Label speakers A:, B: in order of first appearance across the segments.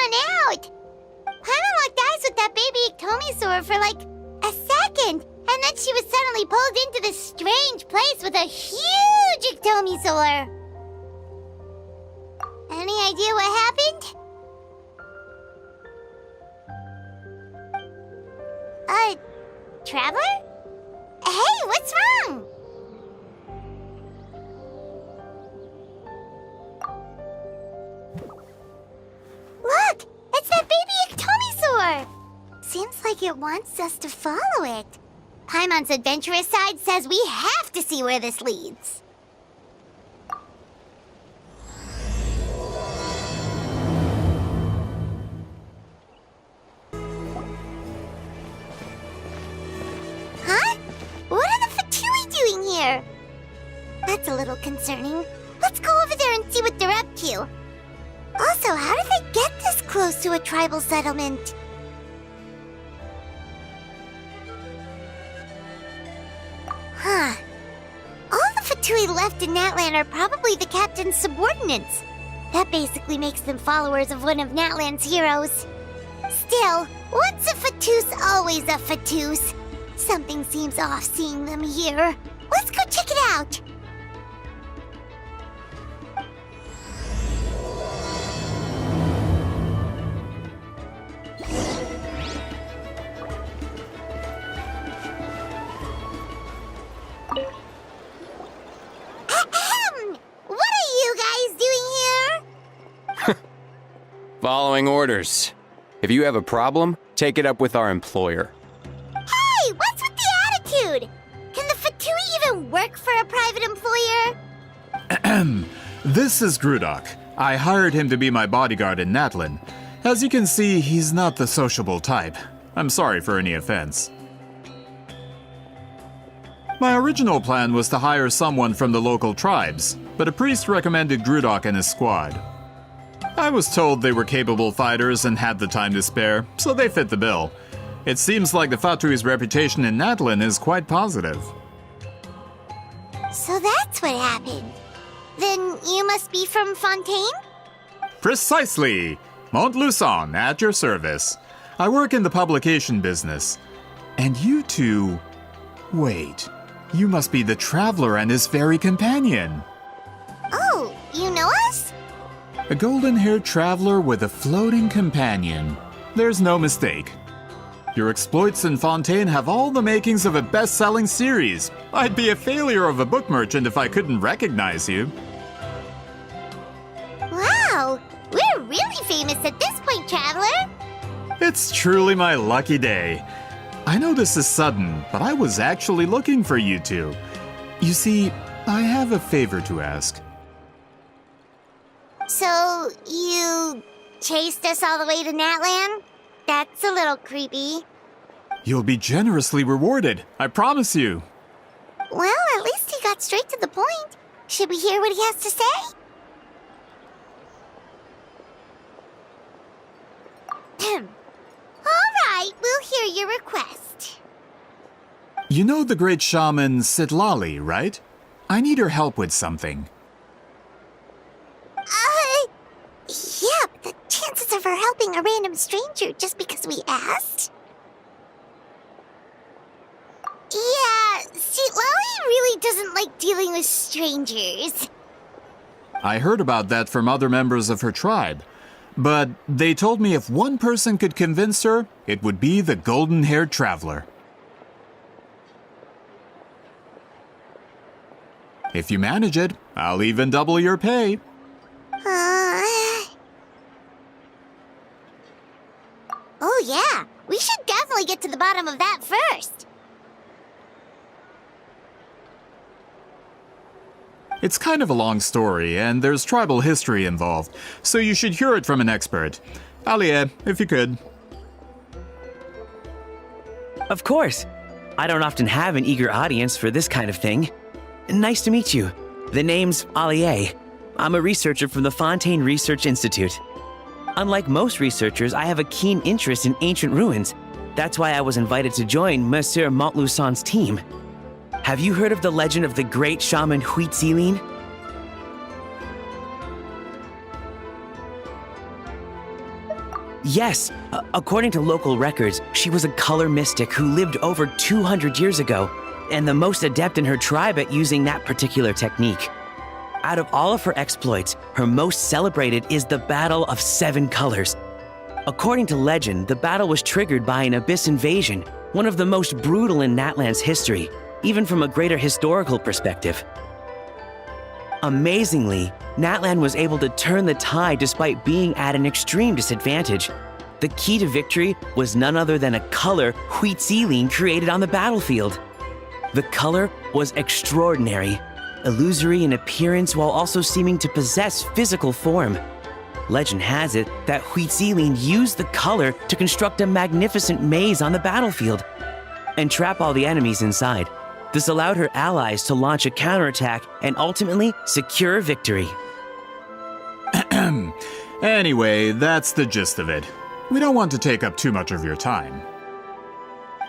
A: run out. Paimon locked eyes with that baby ectomisaur for like a second, and then she was suddenly pulled into this strange place with a huge ectomisaur. Any idea what happened? Traveler? Hey, what's wrong? Look, it's that baby ectomisaur! Seems like it wants us to follow it. Paimon's adventurous side says we have to see where this leads. Huh? What are the Fatui doing here? That's a little concerning. Let's go over there and see what they're up to. Also, how did they get this close to a tribal settlement? Huh. All the Fatui left in Natlan are probably the captain's subordinates. That basically makes them followers of one of Natlan's heroes. Still, once a Fatoos, always a Fatoos. Something seems off seeing them here. Let's go check it out! What are you guys doing here?
B: Following orders. If you have a problem, take it up with our employer.
A: Hey, what's with the attitude? Can the Fatui even work for a private employer?
C: This is Grudok. I hired him to be my bodyguard in Natlan. As you can see, he's not the sociable type. I'm sorry for any offense. My original plan was to hire someone from the local tribes, but a priest recommended Grudok and his squad. I was told they were capable fighters and had the time to spare, so they fit the bill. It seems like the Fatui's reputation in Natlan is quite positive.
A: So that's what happened. Then you must be from Fontaine?
C: Precisely! Montluçon, at your service. I work in the publication business. And you two... Wait, you must be the traveler and his fairy companion.
A: Oh, you know us?
C: A golden-haired traveler with a floating companion. There's no mistake. Your exploits in Fontaine have all the makings of a best-selling series. I'd be a failure of a book merchant if I couldn't recognize you.
A: Wow, we're really famous at this point, Traveler.
C: It's truly my lucky day. I know this is sudden, but I was actually looking for you two. You see, I have a favor to ask.
A: So, you chased us all the way to Natlan? That's a little creepy.
C: You'll be generously rewarded, I promise you.
A: Well, at least he got straight to the point. Should we hear what he has to say? All right, we'll hear your request.
C: You know the great shaman Citlali, right? I need her help with something.
A: Yeah, but the chances of her helping a random stranger just because we asked? Yeah, Citlali really doesn't like dealing with strangers.
C: I heard about that from other members of her tribe. But they told me if one person could convince her, it would be the golden-haired traveler. If you manage it, I'll even double your pay.
A: Oh yeah, we should definitely get to the bottom of that first.
C: It's kind of a long story, and there's tribal history involved, so you should hear it from an expert. Alie, if you could.
D: Of course. I don't often have an eager audience for this kind of thing. Nice to meet you. The name's Alie. I'm a researcher from the Fontaine Research Institute. Unlike most researchers, I have a keen interest in ancient ruins. That's why I was invited to join Monsieur Montluçon's team. Have you heard of the legend of the great shaman Citlali? Yes, according to local records, she was a color mystic who lived over 200 years ago, and the most adept in her tribe at using that particular technique. Out of all of her exploits, her most celebrated is the Battle of Seven Colors. According to legend, the battle was triggered by an abyss invasion, one of the most brutal in Natlan's history, even from a greater historical perspective. Amazingly, Natlan was able to turn the tide despite being at an extreme disadvantage. The key to victory was none other than a color Citlali created on the battlefield. The color was extraordinary, illusory in appearance while also seeming to possess physical form. Legend has it that Citlali used the color to construct a magnificent maze on the battlefield and trap all the enemies inside. This allowed her allies to launch a counterattack and ultimately secure victory.
C: Anyway, that's the gist of it. We don't want to take up too much of your time.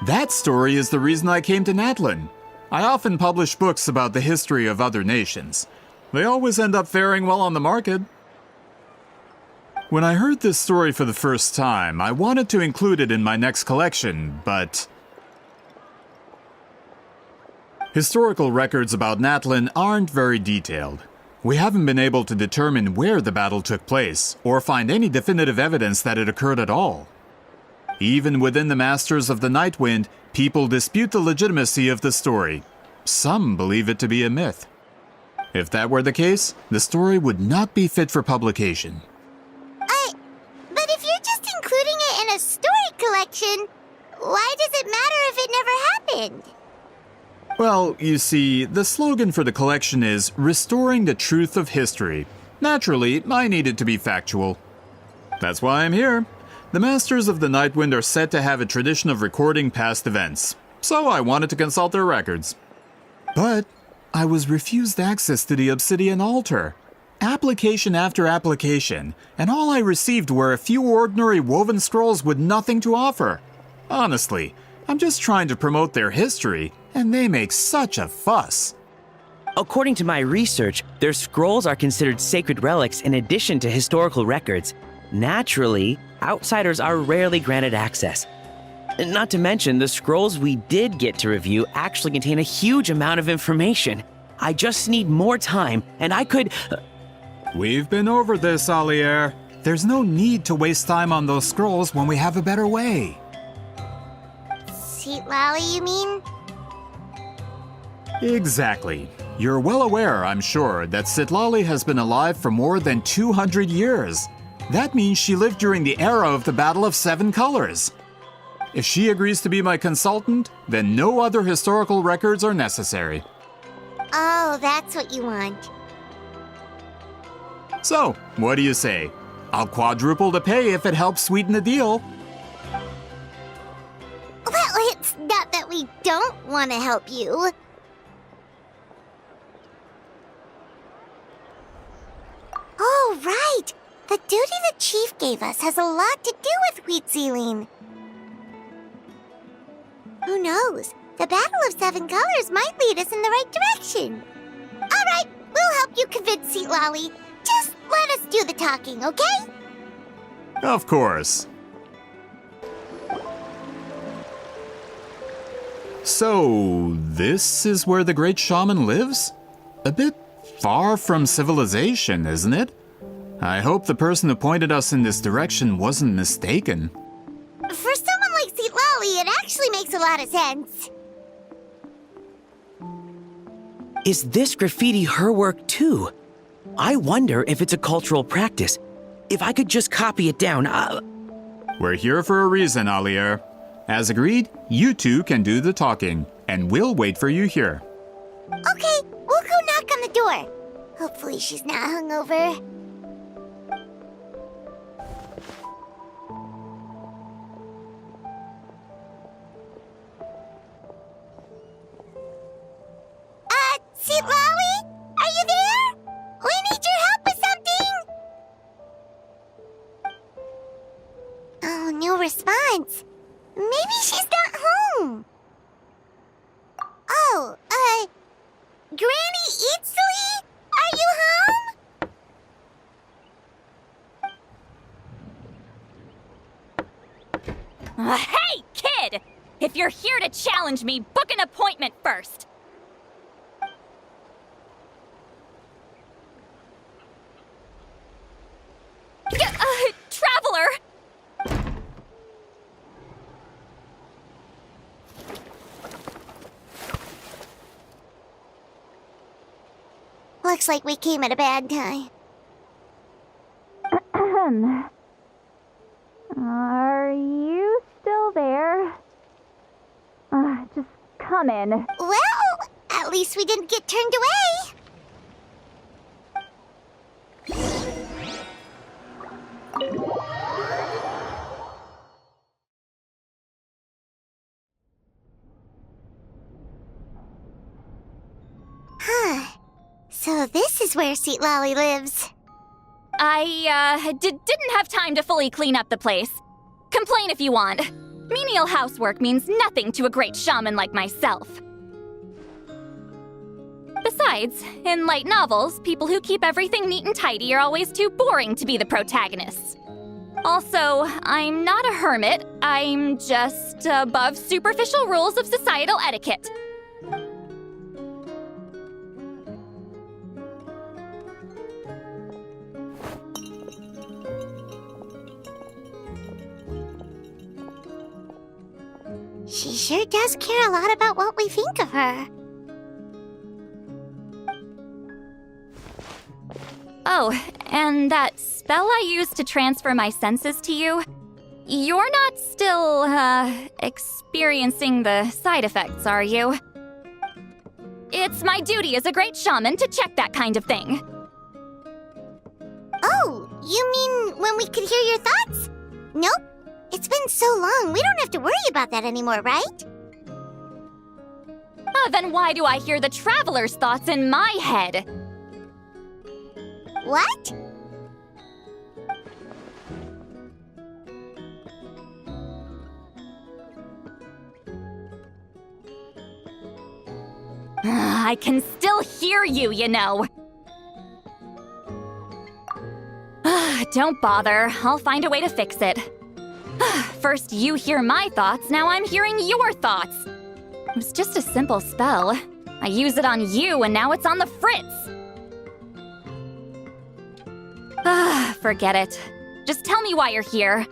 C: That story is the reason I came to Natlan. I often publish books about the history of other nations. They always end up faring well on the market. When I heard this story for the first time, I wanted to include it in my next collection, but historical records about Natlan aren't very detailed. We haven't been able to determine where the battle took place, or find any definitive evidence that it occurred at all. Even within the Masters of the Nightwind, people dispute the legitimacy of the story. Some believe it to be a myth. If that were the case, the story would not be fit for publication.
A: But if you're just including it in a story collection, why does it matter if it never happened?
C: Well, you see, the slogan for the collection is Restoring the Truth of History. Naturally, I need it to be factual. That's why I'm here. The Masters of the Nightwind are said to have a tradition of recording past events, so I wanted to consult their records. But I was refused access to the Obsidian Altar. Application after application, and all I received were a few ordinary woven scrolls with nothing to offer. Honestly, I'm just trying to promote their history, and they make such a fuss.
D: According to my research, their scrolls are considered sacred relics in addition to historical records. Naturally, outsiders are rarely granted access. Not to mention, the scrolls we did get to review actually contain a huge amount of information. I just need more time, and I could...
C: We've been over this, Alier. There's no need to waste time on those scrolls when we have a better way.
A: Citlali, you mean?
C: Exactly. You're well aware, I'm sure, that Citlali has been alive for more than 200 years. That means she lived during the era of the Battle of Seven Colors. If she agrees to be my consultant, then no other historical records are necessary.
A: Oh, that's what you want.
C: So, what do you say? I'll quadruple the pay if it helps sweeten the deal.
A: Well, it's not that we don't want to help you. Oh, right! The duty the chief gave us has a lot to do with Citlali. Who knows? The Battle of Seven Colors might lead us in the right direction. All right, we'll help you convince Citlali. Just let us do the talking, okay?
C: Of course. So, this is where the great shaman lives? A bit far from civilization, isn't it? I hope the person who pointed us in this direction wasn't mistaken.
A: For someone like Citlali, it actually makes a lot of sense.
D: Is this graffiti her work too? I wonder if it's a cultural practice. If I could just copy it down,
C: We're here for a reason, Alier. As agreed, you two can do the talking, and we'll wait for you here.
A: Okay, we'll go knock on the door. Hopefully she's not hungover. Citlali? Are you there? We need your help with something! Oh, no response. Maybe she's not home. Oh, Granny Citlali? Are you home?
E: Hey, kid! If you're here to challenge me, book an appointment first! Traveler!
A: Looks like we came at a bad time.
E: Are you still there? Just come in.
A: Well, at least we didn't get turned away. Huh. So this is where Citlali lives.
E: I, didn't have time to fully clean up the place. Complain if you want. Menial housework means nothing to a great shaman like myself. Besides, in light novels, people who keep everything neat and tidy are always too boring to be the protagonists. Also, I'm not a hermit. I'm just above superficial rules of societal etiquette.
A: She sure does care a lot about what we think of her.
E: Oh, and that spell I used to transfer my senses to you, you're not still, experiencing the side effects, are you? It's my duty as a great shaman to check that kind of thing.
A: Oh, you mean when we could hear your thoughts? Nope. It's been so long, we don't have to worry about that anymore, right?
E: Then why do I hear the traveler's thoughts in my head?
A: What?
E: I can still hear you, you know. Don't bother. I'll find a way to fix it. First you hear my thoughts, now I'm hearing your thoughts. It was just a simple spell. I use it on you, and now it's on the fritz. Forget it. Just tell me why you're here.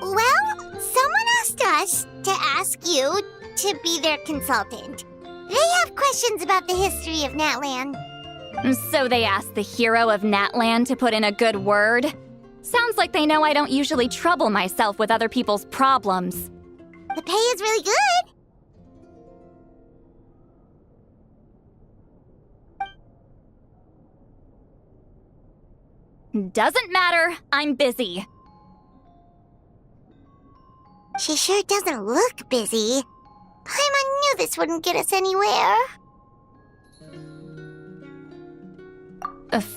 A: Well, someone asked us to ask you to be their consultant. They have questions about the history of Natlan.
E: So they asked the hero of Natlan to put in a good word? Sounds like they know I don't usually trouble myself with other people's problems.
A: The pay is really good.
E: Doesn't matter, I'm busy.
A: She sure doesn't look busy. Paimon knew this wouldn't get us anywhere.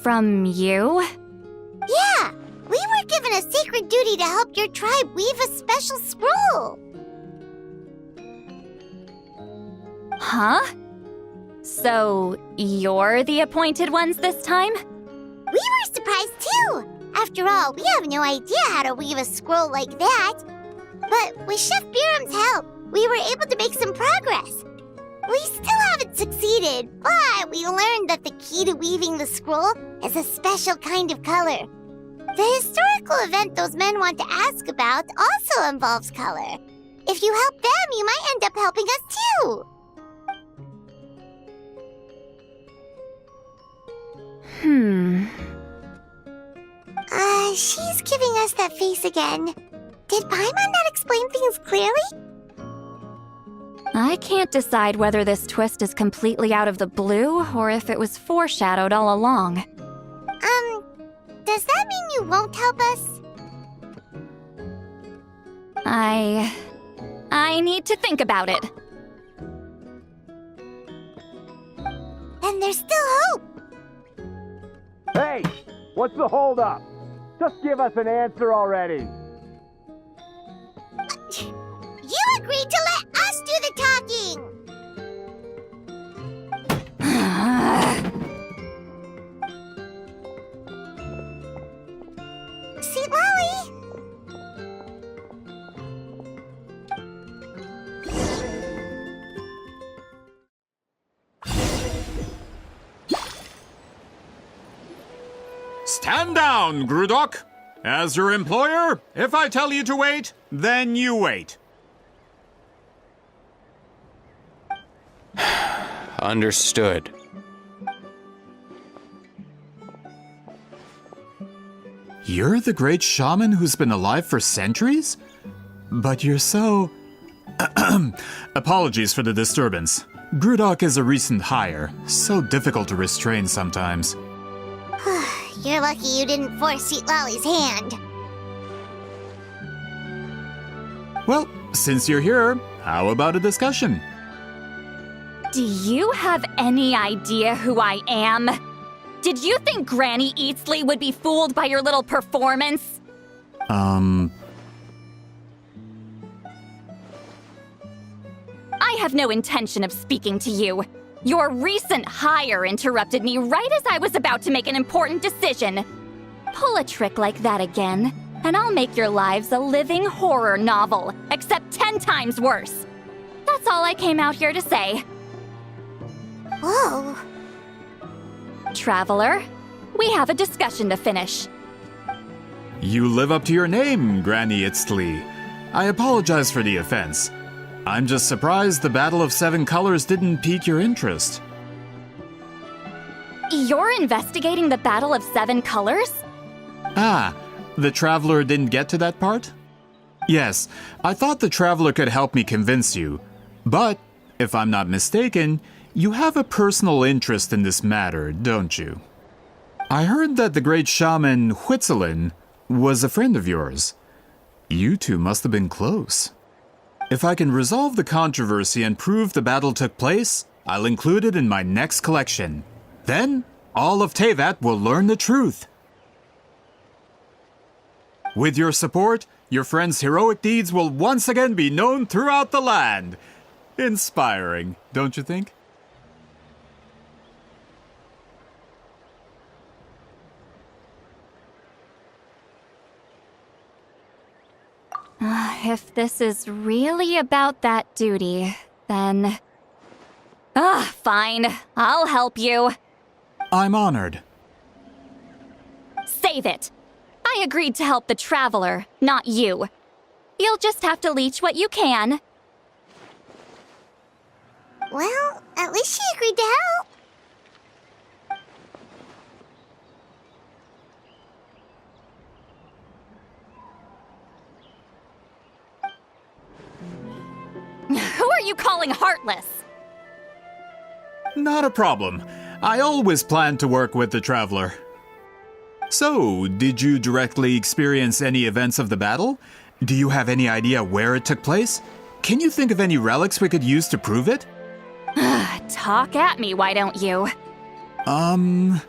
E: From you?
A: Yeah, we were given a sacred duty to help your tribe weave a special scroll.
E: Huh? So, you're the appointed ones this time?
A: We were surprised too. After all, we have no idea how to weave a scroll like that. But with Chef Biram's help, we were able to make some progress. We still haven't succeeded, but we learned that the key to weaving the scroll is a special kind of color. The historical event those men want to ask about also involves color. If you help them, you might end up helping us too. She's giving us that face again. Did Paimon not explain things clearly?
E: I can't decide whether this twist is completely out of the blue or if it was foreshadowed all along.
A: Does that mean you won't help us?
E: I need to think about it.
A: Then there's still hope.
F: Hey, what's the holdup? Just give us an answer already.
A: You agreed to let us do the talking. Citlali,
C: Stand down, Grudok. As your employer, if I tell you to wait, then you wait.
B: Understood.
C: You're the great shaman who's been alive for centuries? But you're so... Apologies for the disturbance. Grudok is a recent hire, so difficult to restrain sometimes.
A: You're lucky you didn't force Citlali's hand.
C: Well, since you're here, how about a discussion?
E: Do you have any idea who I am? Did you think Granny Eatsley would be fooled by your little performance?
C: I
E: have no intention of speaking to you. Your recent hire interrupted me right as I was about to make an important decision. Pull a trick like that again, and I'll make your lives a living horror novel, except 10 times worse. That's all I came out here to say.
A: Whoa.
E: Traveler, we have a discussion to finish.
C: You live up to your name, Granny Itztli. I apologize for the offense. I'm just surprised the Battle of Seven Colors didn't pique your interest.
E: You're investigating the Battle of Seven Colors?
C: Ah, the Traveler didn't get to that part? Yes, I thought the Traveler could help me convince you. But, if I'm not mistaken, you have a personal interest in this matter, don't you? I heard that the great shaman Huitzilin was a friend of yours. You two must have been close. If I can resolve the controversy and prove the battle took place, I'll include it in my next collection. Then, all of Tevat will learn the truth. With your support, your friend's heroic deeds will once again be known throughout the land. Inspiring, don't you think?
E: If this is really about that duty, then... fine. I'll help you.
C: I'm honored.
E: Save it. I agreed to help the Traveler, not you. You'll just have to leech what you can.
A: Well, at least she agreed to help.
E: Who are you calling heartless?
C: Not a problem. I always planned to work with the Traveler. So, did you directly experience any events of the battle? Do you have any idea where it took place? Can you think of any relics we could use to prove it?
E: Talk at me, why don't you? Fine.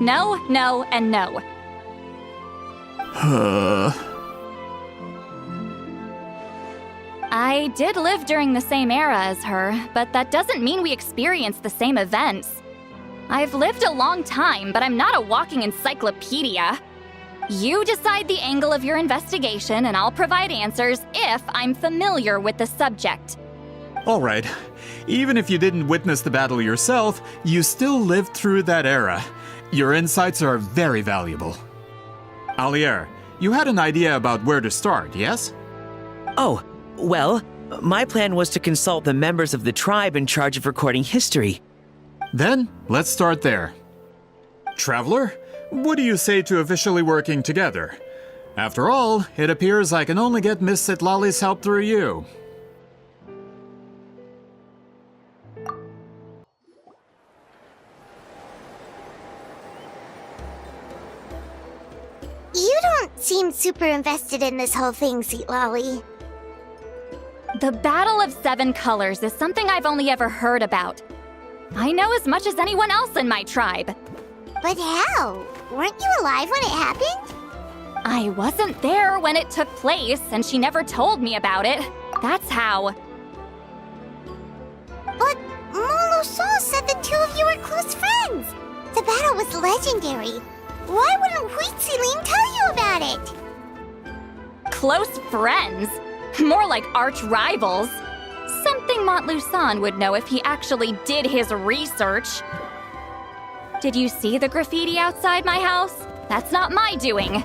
E: No, no, and no. I did live during the same era as her, but that doesn't mean we experienced the same events. I've lived a long time, but I'm not a walking encyclopedia. You decide the angle of your investigation, and I'll provide answers if I'm familiar with the subject.
C: All right. Even if you didn't witness the battle yourself, you still lived through that era. Your insights are very valuable. Alier, you had an idea about where to start, yes?
D: Oh, well, my plan was to consult the members of the tribe in charge of recording history.
C: Then, let's start there. Traveler, what do you say to officially working together? After all, it appears I can only get Miss Citlali's help through you.
A: You don't seem super invested in this whole thing, Citlali.
E: The Battle of Seven Colors is something I've only ever heard about. I know as much as anyone else in my tribe.
A: But how? Weren't you alive when it happened?
E: I wasn't there when it took place, and she never told me about it. That's how.
A: But Molo-san said the two of you were close friends. The battle was legendary. Why wouldn't Huitzilin tell you about it?
E: Close friends? More like arch rivals. Something Montlusan would know if he actually did his research. Did you see the graffiti outside my house? That's not my doing.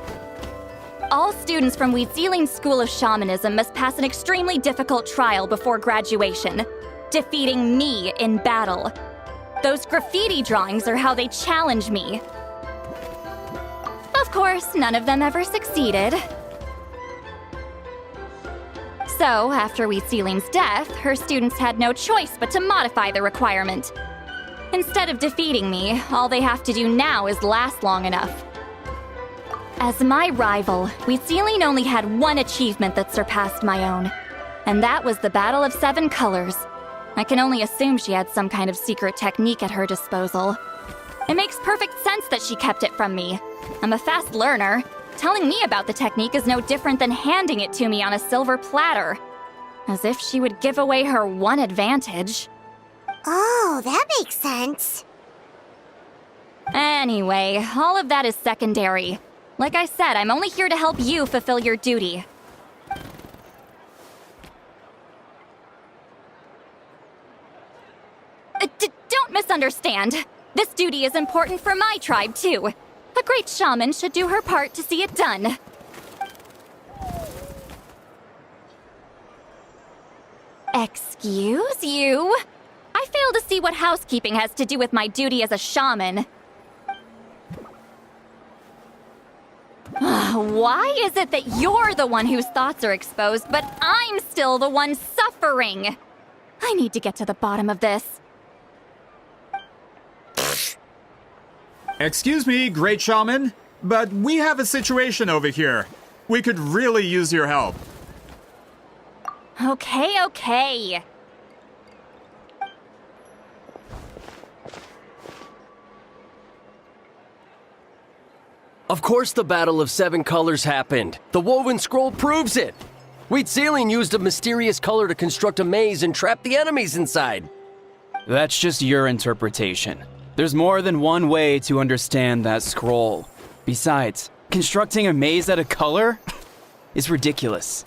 E: All students from Weetziling's School of Shamanism must pass an extremely difficult trial before graduation, defeating me in battle. Those graffiti drawings are how they challenge me. Of course, none of them ever succeeded. So, after Weetziling's death, her students had no choice but to modify the requirement. Instead of defeating me, all they have to do now is last long enough. As my rival, Weetziling only had one achievement that surpassed my own, and that was the Battle of Seven Colors. I can only assume she had some kind of secret technique at her disposal. It makes perfect sense that she kept it from me. I'm a fast learner. Telling me about the technique is no different than handing it to me on a silver platter. As if she would give away her one advantage.
A: Oh, that makes sense.
E: Anyway, all of that is secondary. Like I said, I'm only here to help you fulfill your duty. Don't misunderstand. This duty is important for my tribe, too. A great shaman should do her part to see it done. Excuse you? I fail to see what housekeeping has to do with my duty as a shaman. Why is it that you're the one whose thoughts are exposed, but I'm still the one suffering? I need to get to the bottom of this.
C: Excuse me, great shaman, but we have a situation over here. We could really use your help.
E: Okay.
G: Of course the Battle of Seven Colors happened. The woven scroll proves it. Weetziling used a mysterious color to construct a maze and trap the enemies inside.
H: That's just your interpretation. There's more than one way to understand that scroll. Besides, constructing a maze out of color is ridiculous.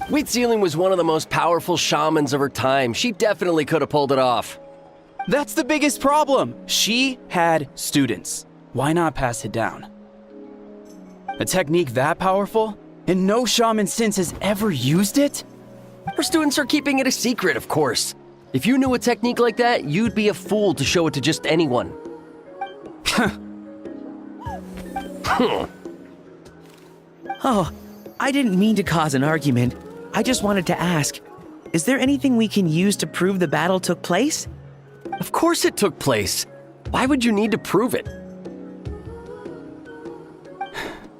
G: Weetziling was one of the most powerful shamans of her time. She definitely could have pulled it off.
H: That's the biggest problem. She had students. Why not pass it down? A technique that powerful? And no shaman since has ever used it?
G: Her students are keeping it a secret, of course. If you knew a technique like that, you'd be a fool to show it to just anyone.
D: Oh, I didn't mean to cause an argument. I just wanted to ask, is there anything we can use to prove the battle took place?
G: Of course it took place. Why would you need to prove it?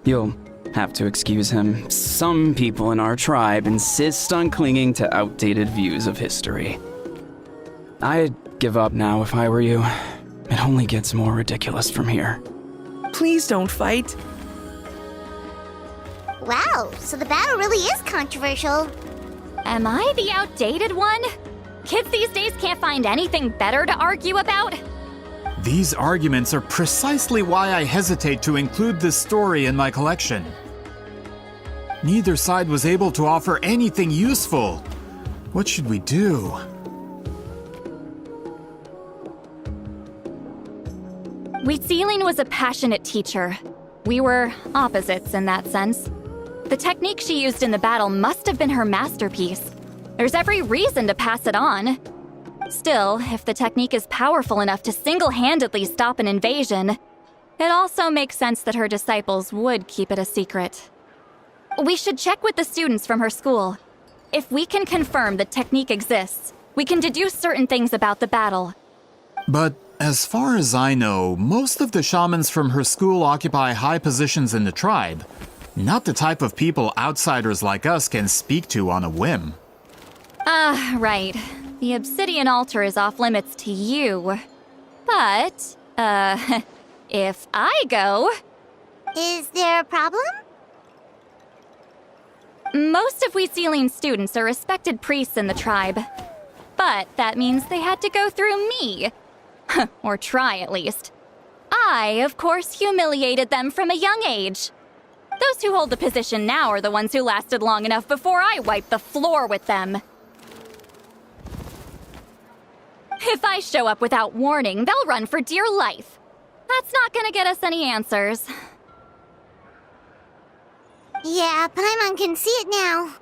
H: You'll have to excuse him. Some people in our tribe insist on clinging to outdated views of history. I'd give up now if I were you. It only gets more ridiculous from here.
D: Please don't fight.
A: Wow, so the battle really is controversial.
E: Am I the outdated one? Kids these days can't find anything better to argue about?
C: These arguments are precisely why I hesitate to include this story in my collection. Neither side was able to offer anything useful. What should we do?
E: Weetziling was a passionate teacher. We were opposites in that sense. The technique she used in the battle must have been her masterpiece. There's every reason to pass it on. Still, if the technique is powerful enough to single-handedly stop an invasion, it also makes sense that her disciples would keep it a secret. We should check with the students from her school. If we can confirm the technique exists, we can deduce certain things about the battle.
C: But as far as I know, most of the shamans from her school occupy high positions in the tribe. Not the type of people outsiders like us can speak to on a whim.
E: Right. The obsidian altar is off limits to you. But, if I go...
A: Is there a problem?
E: Most of Weetziling's students are respected priests in the tribe. But that means they had to go through me. Or try, at least. I, of course, humiliated them from a young age. Those who hold the position now are the ones who lasted long enough before I wiped the floor with them. If I show up without warning, they'll run for dear life. That's not gonna get us any answers.
A: Yeah, Paimon can see it now.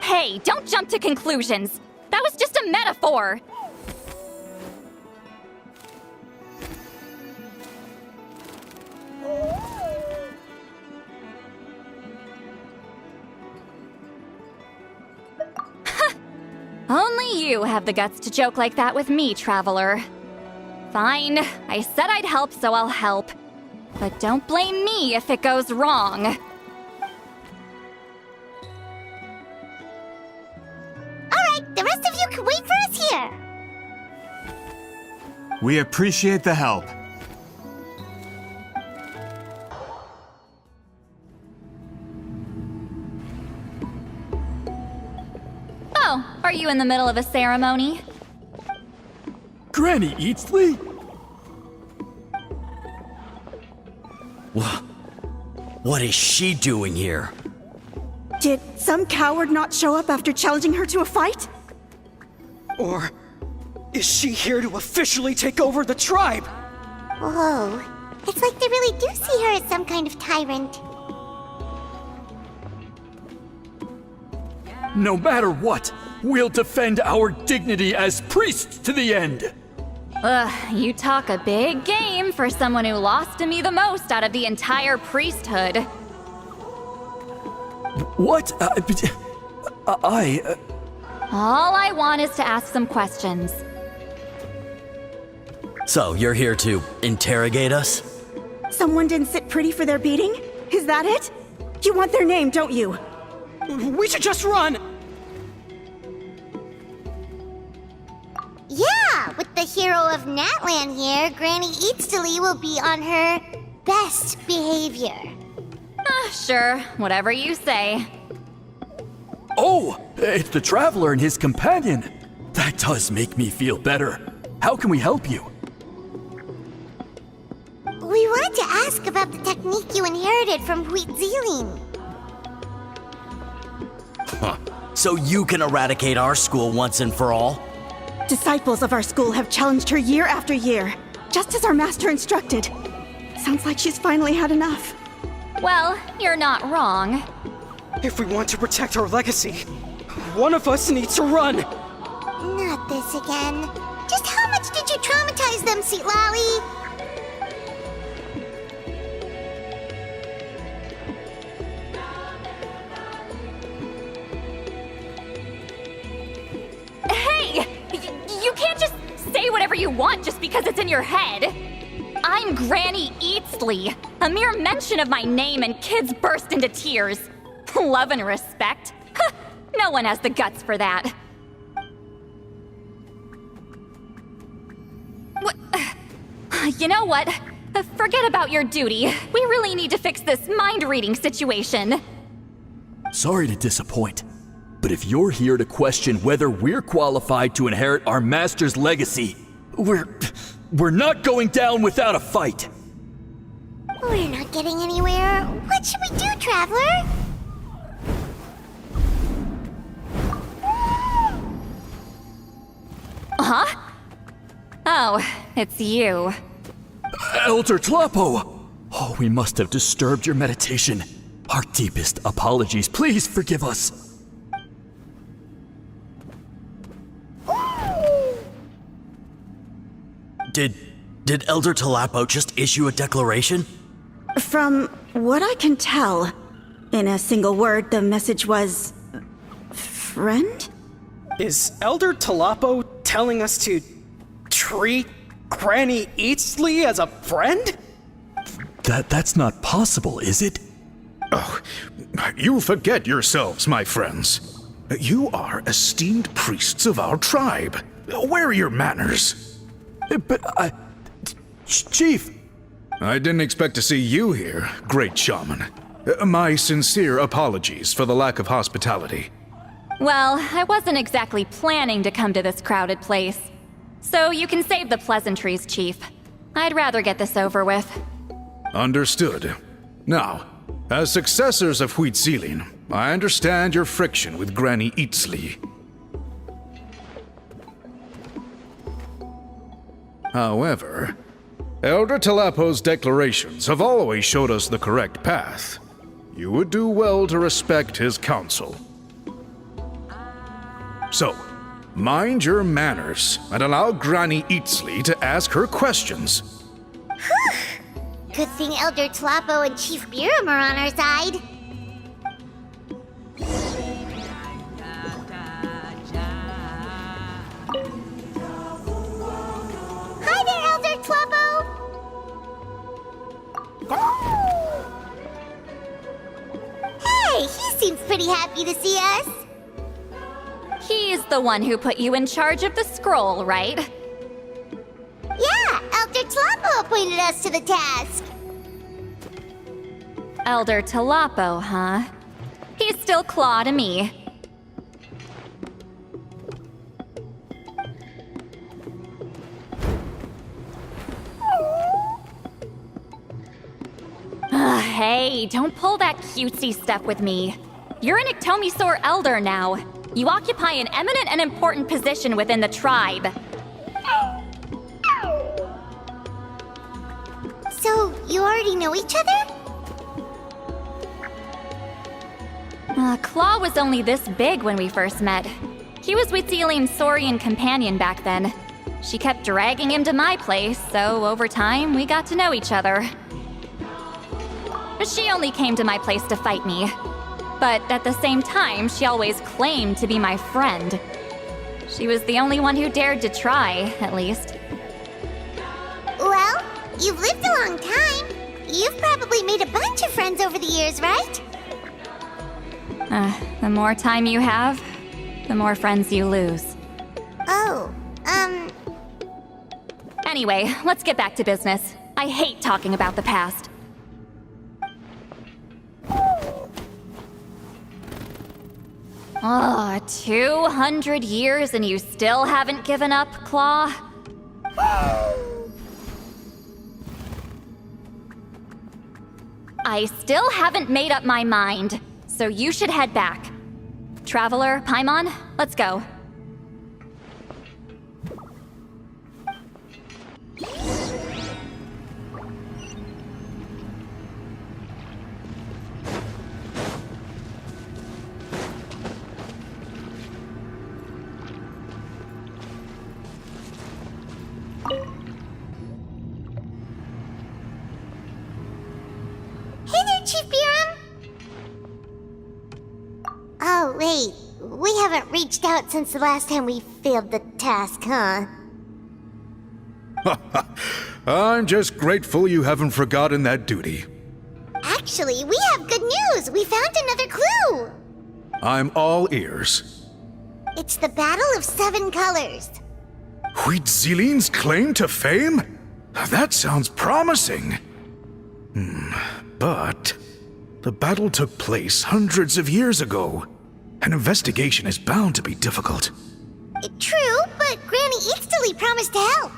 E: Hey, don't jump to conclusions. That was just a metaphor. Only you have the guts to joke like that with me, Traveler. Fine, I said I'd help, so I'll help. But don't blame me if it goes wrong.
A: Alright, the rest of you can wait for us here.
C: We appreciate the help.
E: Oh, are you in the middle of a ceremony?
I: Granny Eatsley?
J: What is she doing here?
K: Did some coward not show up after challenging her to a fight?
L: Or is she here to officially take over the tribe?
A: Whoa. It's like they really do see her as some kind of tyrant.
I: No matter what, we'll defend our dignity as priests to the end.
E: Ugh, you talk a big game for someone who lost to me the most out of the entire priesthood.
I: What?
E: All I want is to ask some questions.
J: So, you're here to interrogate us?
K: Someone didn't sit pretty for their beating? Is that it? You want their name, don't you?
L: We should just run!
A: Yeah, with the hero of Natlan here, Granny Eatsley will be on her best behavior.
E: Sure, whatever you say.
I: Oh, it's the Traveler and his companion. That does make me feel better. How can we help you?
A: We wanted to ask about the technique you inherited from Huitziling.
J: So you can eradicate our school once and for all?
K: Disciples of our school have challenged her year after year, just as our master instructed. Sounds like she's finally had enough.
E: Well, you're not wrong.
L: If we want to protect our legacy, one of us needs to run!
A: Not this again. Just how much did you traumatize them, Citlali?
E: Hey! You can't just say whatever you want just because it's in your head. I'm Granny Eatsley. A mere mention of my name and kids burst into tears. Love and respect? No one has the guts for that. You know what? Forget about your duty. We really need to fix this mind-reading situation.
I: Sorry to disappoint, but if you're here to question whether we're qualified to inherit our master's legacy, we're not going down without a fight.
A: We're not getting anywhere. What should we do, Traveler?
E: Huh? Oh, it's you.
I: Elder Tlapo! Oh, we must have disturbed your meditation. Our deepest apologies. Please forgive us.
J: Did Elder Tlapo just issue a declaration?
K: From what I can tell, in a single word, the message was... friend?
L: Is Elder Tlapo telling us to treat Granny Eatsley as a friend?
I: That's not possible, is it?
M: Oh, you forget yourselves, my friends. You are esteemed priests of our tribe. Where are your manners?
I: But Chief!
M: I didn't expect to see you here, great shaman. My sincere apologies for the lack of hospitality.
E: Well, I wasn't exactly planning to come to this crowded place. So you can save the pleasantries, Chief. I'd rather get this over with.
M: Understood. Now, as successors of Huitziling, I understand your friction with Granny Eatsley. However, Elder Talapo's declarations have always showed us the correct path. You would do well to respect his counsel. So, mind your manners and allow Granny Eatsley to ask her questions.
A: Good thing Elder Tlapo and Chief Biram are on our side. Hi there, Elder Tlapo! Hey, he seems pretty happy to see us.
E: He's the one who put you in charge of the scroll, right?
A: Yeah, Elder Tlapo appointed us to the task.
E: Elder Talapo, huh? He's still Claw to me. Hey, don't pull that cutesy stuff with me. You're an Iktomi-Sor Elder now. You occupy an eminent and important position within the tribe.
A: So, you already know each other?
E: Claw was only this big when we first met. He was with Celine's Saurian companion back then. She kept dragging him to my place, so over time, we got to know each other. She only came to my place to fight me. But at the same time, she always claimed to be my friend. She was the only one who dared to try, at least.
A: Well, you've lived a long time. You've probably made a bunch of friends over the years, right?
E: The more time you have, the more friends you lose.
A: Oh,
E: Anyway, let's get back to business. I hate talking about the past. 200 years and you still haven't given up, Claw? I still haven't made up my mind, so you should head back. Traveler, Paimon, let's go.
A: Hey there, Chief Biram! Oh, wait. We haven't reached out since the last time we failed the task, huh?
M: I'm just grateful you haven't forgotten that duty.
A: Actually, we have good news! We found another clue!
M: I'm all ears.
A: It's the Battle of Seven Colors.
M: Huitzilin's claim to fame? That sounds promising. But the battle took place hundreds of years ago. An investigation is bound to be difficult.
A: True, but Granny Eatsley promised to help.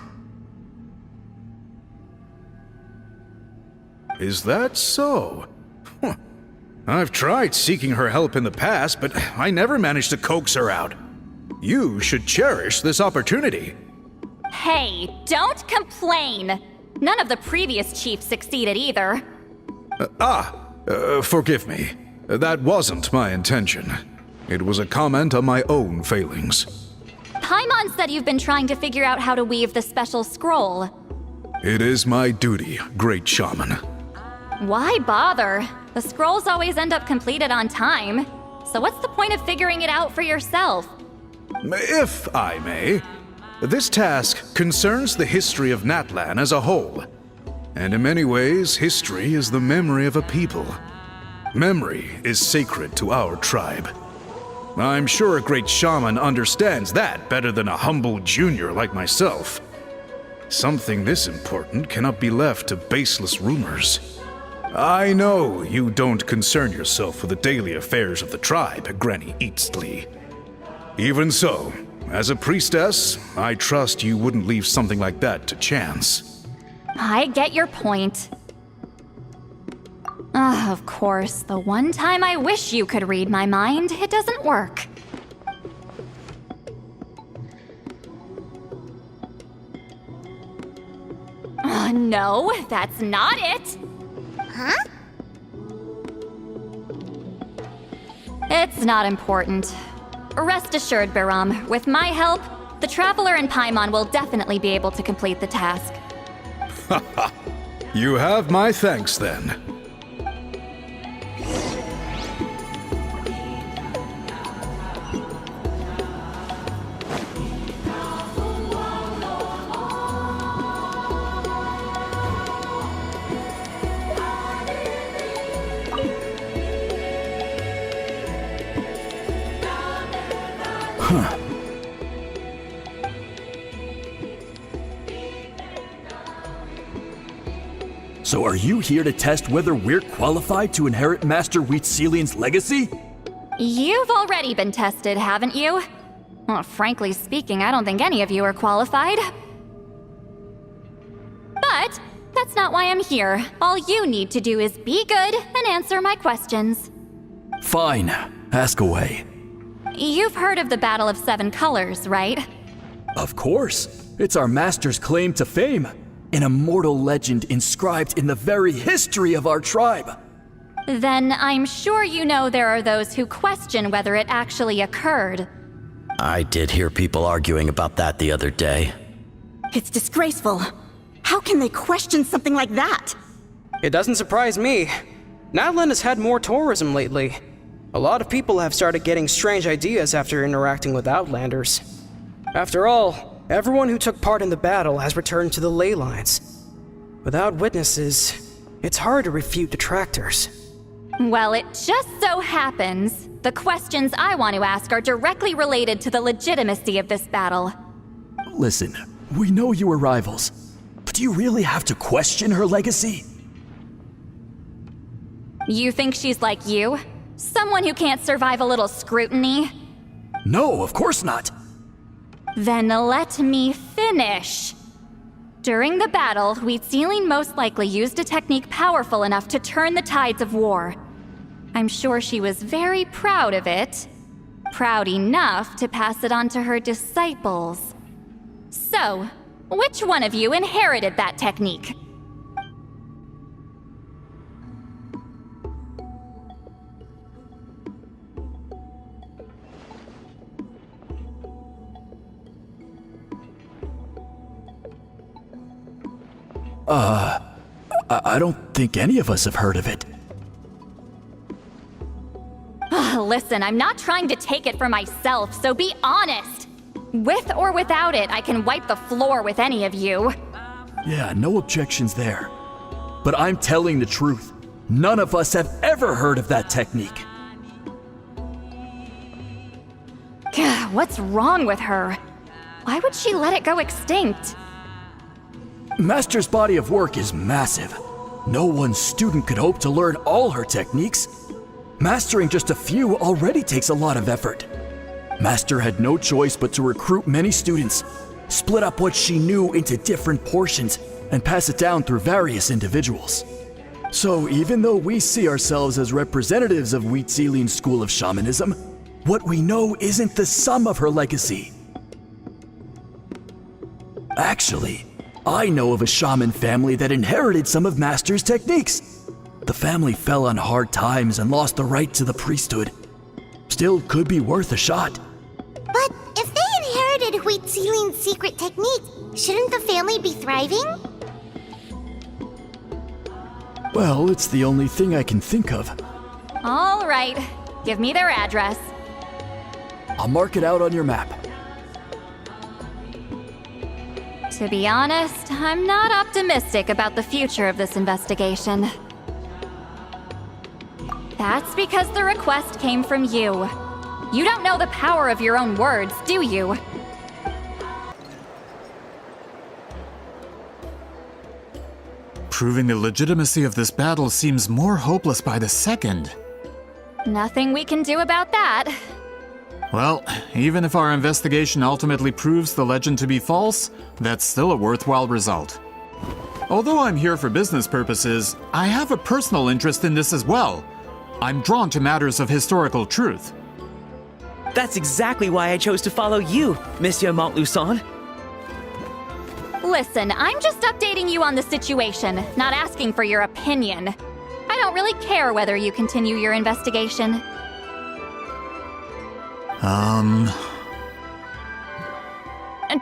M: Is that so? I've tried seeking her help in the past, but I never managed to coax her out. You should cherish this opportunity.
E: Hey, don't complain! None of the previous chiefs succeeded either.
M: Forgive me. That wasn't my intention. It was a comment on my own failings.
E: Paimon said you've been trying to figure out how to weave the special scroll.
M: It is my duty, great shaman.
E: Why bother? The scrolls always end up completed on time. So what's the point of figuring it out for yourself?
M: If I may, this task concerns the history of Natlan as a whole. And in many ways, history is the memory of a people. Memory is sacred to our tribe. I'm sure a great shaman understands that better than a humble junior like myself. Something this important cannot be left to baseless rumors. I know you don't concern yourself with the daily affairs of the tribe, Granny Eatsley. Even so, as a priestess, I trust you wouldn't leave something like that to chance.
E: I get your point. Of course, the one time I wish you could read my mind, it doesn't work. No, that's not it.
A: Huh?
E: It's not important. Rest assured, Biram, with my help, the Traveler and Paimon will definitely be able to complete the task.
M: You have my thanks then.
I: So are you here to test whether we're qualified to inherit Master Wheatselian's legacy?
E: You've already been tested, haven't you? Well, frankly speaking, I don't think any of you are qualified. But that's not why I'm here. All you need to do is be good and answer my questions.
I: Fine. Ask away.
E: You've heard of the Battle of Seven Colors, right?
I: Of course. It's our master's claim to fame. An immortal legend inscribed in the very history of our tribe.
E: Then I'm sure you know there are those who question whether it actually occurred.
J: I did hear people arguing about that the other day.
K: It's disgraceful. How can they question something like that?
L: It doesn't surprise me. Natlan has had more tourism lately. A lot of people have started getting strange ideas after interacting with Outlanders. After all, everyone who took part in the battle has returned to the ley lines. Without witnesses, it's hard to refute detractors.
E: Well, it just so happens the questions I want to ask are directly related to the legitimacy of this battle.
I: Listen, we know you were rivals, but do you really have to question her legacy?
E: You think she's like you? Someone who can't survive a little scrutiny?
I: No, of course not.
E: Then let me finish. During the battle, Wheatselian most likely used a technique powerful enough to turn the tides of war. I'm sure she was very proud of it. Proud enough to pass it on to her disciples. So, which one of you inherited that technique?
I: I don't think any of us have heard of it.
E: Listen, I'm not trying to take it for myself, so be honest. With or without it, I can wipe the floor with any of you.
I: Yeah, no objections there. But I'm telling the truth. None of us have ever heard of that technique.
E: What's wrong with her? Why would she let it go extinct?
I: Master's body of work is massive. No one student could hope to learn all her techniques. Mastering just a few already takes a lot of effort. Master had no choice but to recruit many students, split up what she knew into different portions, and pass it down through various individuals. So even though we see ourselves as representatives of Wheatselian's school of shamanism, what we know isn't the sum of her legacy. Actually, I know of a shaman family that inherited some of Master's techniques. The family fell on hard times and lost the right to the priesthood. Still could be worth a shot.
A: But if they inherited Wheatselian's secret technique, shouldn't the family be thriving?
I: Well, it's the only thing I can think of.
E: All right, give me their address.
I: I'll mark it out on your map.
E: To be honest, I'm not optimistic about the future of this investigation. That's because the request came from you. You don't know the power of your own words, do you?
C: Proving the legitimacy of this battle seems more hopeless by the second.
E: Nothing we can do about that.
C: Well, even if our investigation ultimately proves the legend to be false, that's still a worthwhile result. Although I'm here for business purposes, I have a personal interest in this as well. I'm drawn to matters of historical truth.
D: That's exactly why I chose to follow you, Monsieur Montluçon.
E: Listen, I'm just updating you on the situation, not asking for your opinion. I don't really care whether you continue your investigation.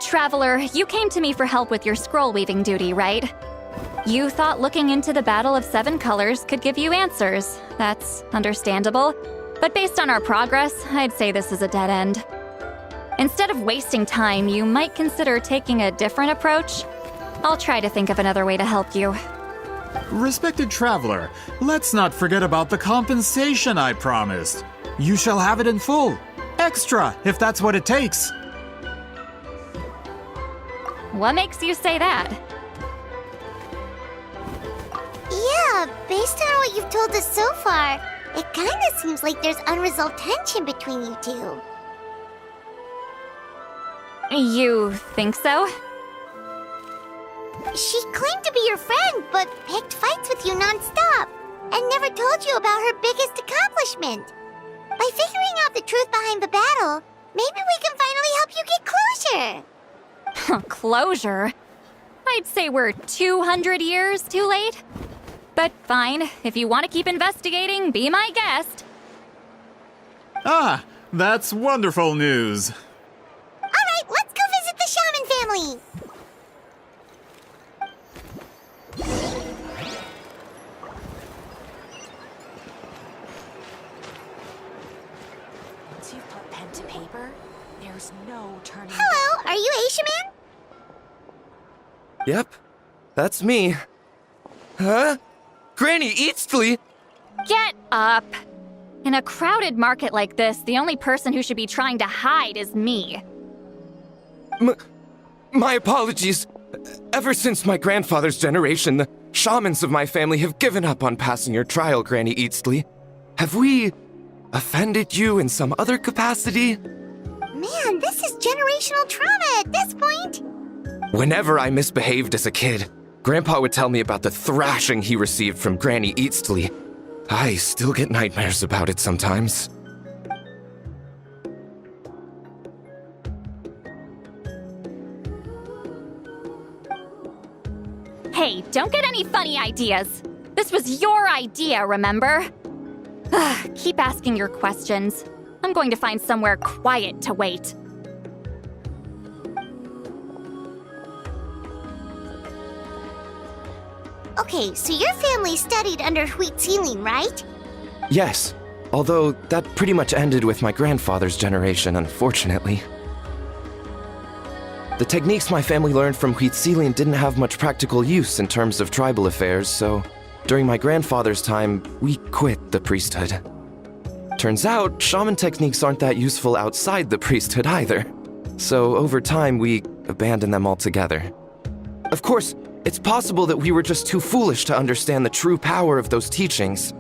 E: Traveler, you came to me for help with your scroll weaving duty, right? You thought looking into the Battle of Seven Colors could give you answers. That's understandable. But based on our progress, I'd say this is a dead end. Instead of wasting time, you might consider taking a different approach. I'll try to think of another way to help you.
C: Respected traveler, let's not forget about the compensation I promised. You shall have it in full. Extra, if that's what it takes.
E: What makes you say that?
A: Yeah, based on what you've told us so far, it kinda seems like there's unresolved tension between you two.
E: You think so?
A: She claimed to be your friend, but picked fights with you non-stop, and never told you about her biggest accomplishment. By figuring out the truth behind the battle, maybe we can finally help you get closure.
E: Closure? I'd say we're 200 years too late. But fine, if you want to keep investigating, be my guest.
C: Ah, that's wonderful news.
A: Alright, let's go visit the shaman family!
N: Once you've put pen to paper, there's no turning back.
A: Hello, are you a shaman?
O: Yep, that's me. Huh? Granny Eastly?
E: Get up! In a crowded market like this, the only person who should be trying to hide is me.
O: My apologies. Ever since my grandfather's generation, the shamans of my family have given up on passing your trial, Granny Eastly. Have we offended you in some other capacity?
A: Man, this is generational trauma at this point.
O: Whenever I misbehaved as a kid, Grandpa would tell me about the thrashing he received from Granny Eastly. I still get nightmares about it sometimes.
E: Hey, don't get any funny ideas. This was your idea, remember? Keep asking your questions. I'm going to find somewhere quiet to wait.
A: Okay, so your family studied under Citlali, right?
O: Yes, although that pretty much ended with my grandfather's generation, unfortunately. The techniques my family learned from Citlali didn't have much practical use in terms of tribal affairs, so during my grandfather's time, we quit the priesthood. Turns out, shaman techniques aren't that useful outside the priesthood either. So over time, we abandoned them altogether. Of course, it's possible that we were just too foolish to understand the true power of those teachings.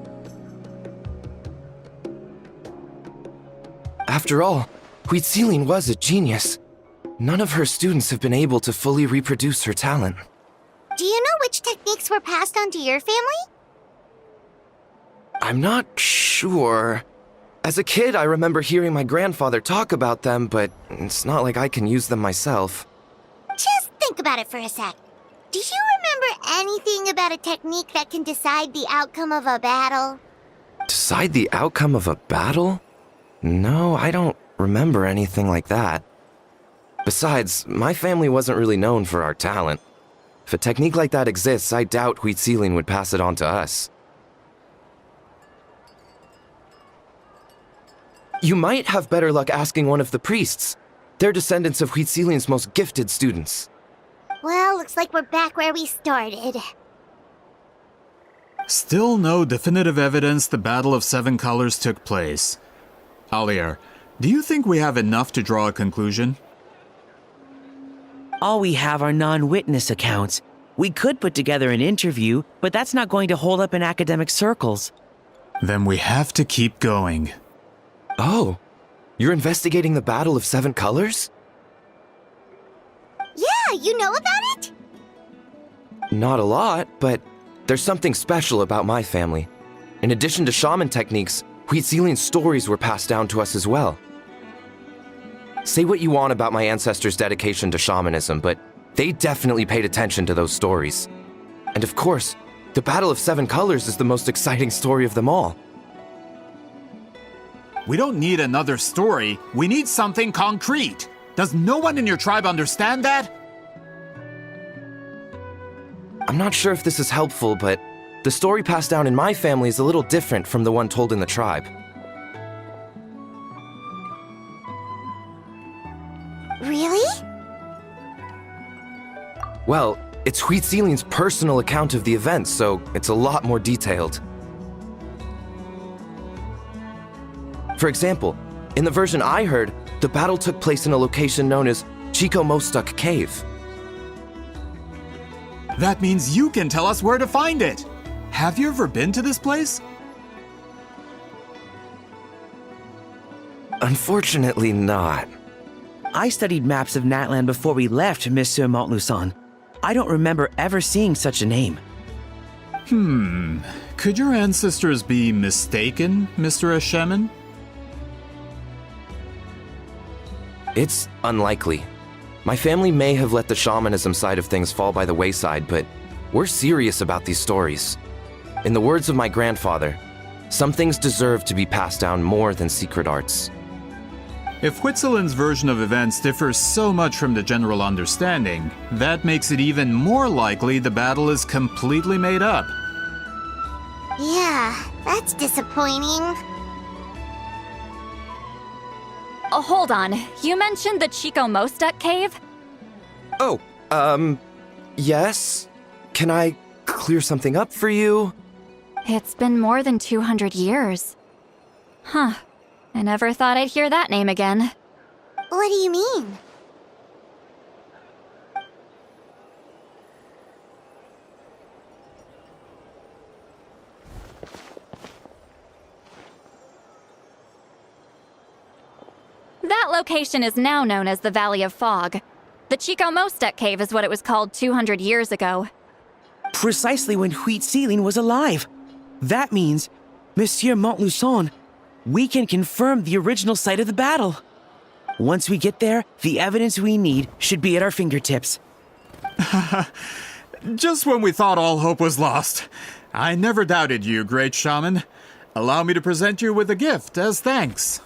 O: After all, Citlali was a genius. None of her students have been able to fully reproduce her talent.
A: Do you know which techniques were passed on to your family?
O: I'm not sure. As a kid, I remember hearing my grandfather talk about them, but it's not like I can use them myself.
A: Just think about it for a sec. Do you remember anything about a technique that can decide the outcome of a battle?
O: Decide the outcome of a battle? No, I don't remember anything like that. Besides, my family wasn't really known for our talent. If a technique like that exists, I doubt Citlali would pass it on to us. You might have better luck asking one of the priests. They're descendants of Citlali's most gifted students.
A: Well, looks like we're back where we started.
C: Still no definitive evidence the Battle of Seven Colors took place. Alier, do you think we have enough to draw a conclusion?
D: All we have are non-witness accounts. We could put together an interview, but that's not going to hold up in academic circles.
C: Then we have to keep going.
O: Oh, you're investigating the Battle of Seven Colors?
A: Yeah, you know about it?
O: Not a lot, but there's something special about my family. In addition to shaman techniques, Huitzilian stories were passed down to us as well. Say what you want about my ancestors' dedication to shamanism, but they definitely paid attention to those stories. And of course, the Battle of Seven Colors is the most exciting story of them all.
C: We don't need another story. We need something concrete. Does no one in your tribe understand that?
O: I'm not sure if this is helpful, but the story passed down in my family is a little different from the one told in the tribe.
A: Really?
O: Well, it's Huitzilian's personal account of the events, so it's a lot more detailed. For example, in the version I heard, the battle took place in a location known as Chico Mostuk Cave.
C: That means you can tell us where to find it. Have you ever been to this place?
O: Unfortunately not.
D: I studied maps of Natlan before we left, Monsieur Montluçon. I don't remember ever seeing such a name.
C: Could your ancestors be mistaken, Mr. Shaman?
O: It's unlikely. My family may have let the shamanism side of things fall by the wayside, but we're serious about these stories. In the words of my grandfather, some things deserve to be passed down more than secret arts.
C: If Huitzilin's version of events differs so much from the general understanding, that makes it even more likely the battle is completely made up.
A: Yeah, that's disappointing.
E: Oh, hold on. You mentioned the Chico Mostuk cave?
O: Oh, yes? Can I clear something up for you?
E: It's been more than 200 years. Huh. I never thought I'd hear that name again.
A: What do you mean?
E: That location is now known as the Valley of Fog. The Chico Mostuk cave is what it was called 200 years ago.
D: Precisely when Huitzilin was alive. That means, Monsieur Montluçon, we can confirm the original site of the battle. Once we get there, the evidence we need should be at our fingertips.
C: Just when we thought all hope was lost. I never doubted you, great shaman. Allow me to present you with a gift as thanks.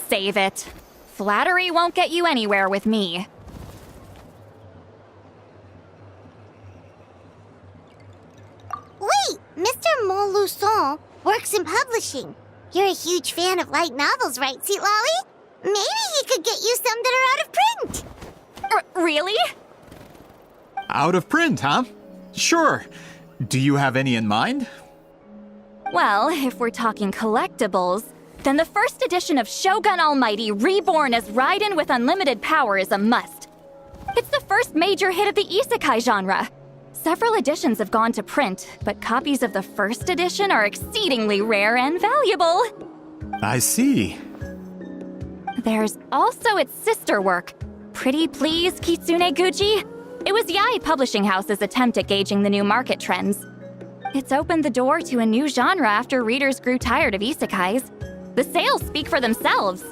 E: Save it. Flattery won't get you anywhere with me.
A: Wait, Mr. Montluçon works in publishing. You're a huge fan of light novels, right, Citlali? Maybe he could get you some that are out of print.
E: Really?
C: Out of print, huh? Sure. Do you have any in mind?
E: Well, if we're talking collectibles, then the first edition of Shogun Almighty Reborn as Raiden with Unlimited Power is a must. It's the first major hit of the isekai genre. Several editions have gone to print, but copies of the first edition are exceedingly rare and valuable.
C: I see.
E: There's also its sister work, Pretty Please Kitsune Guji. It was Yae Publishing House's attempt at gauging the new market trends. It's opened the door to a new genre after readers grew tired of isekais. The sales speak for themselves.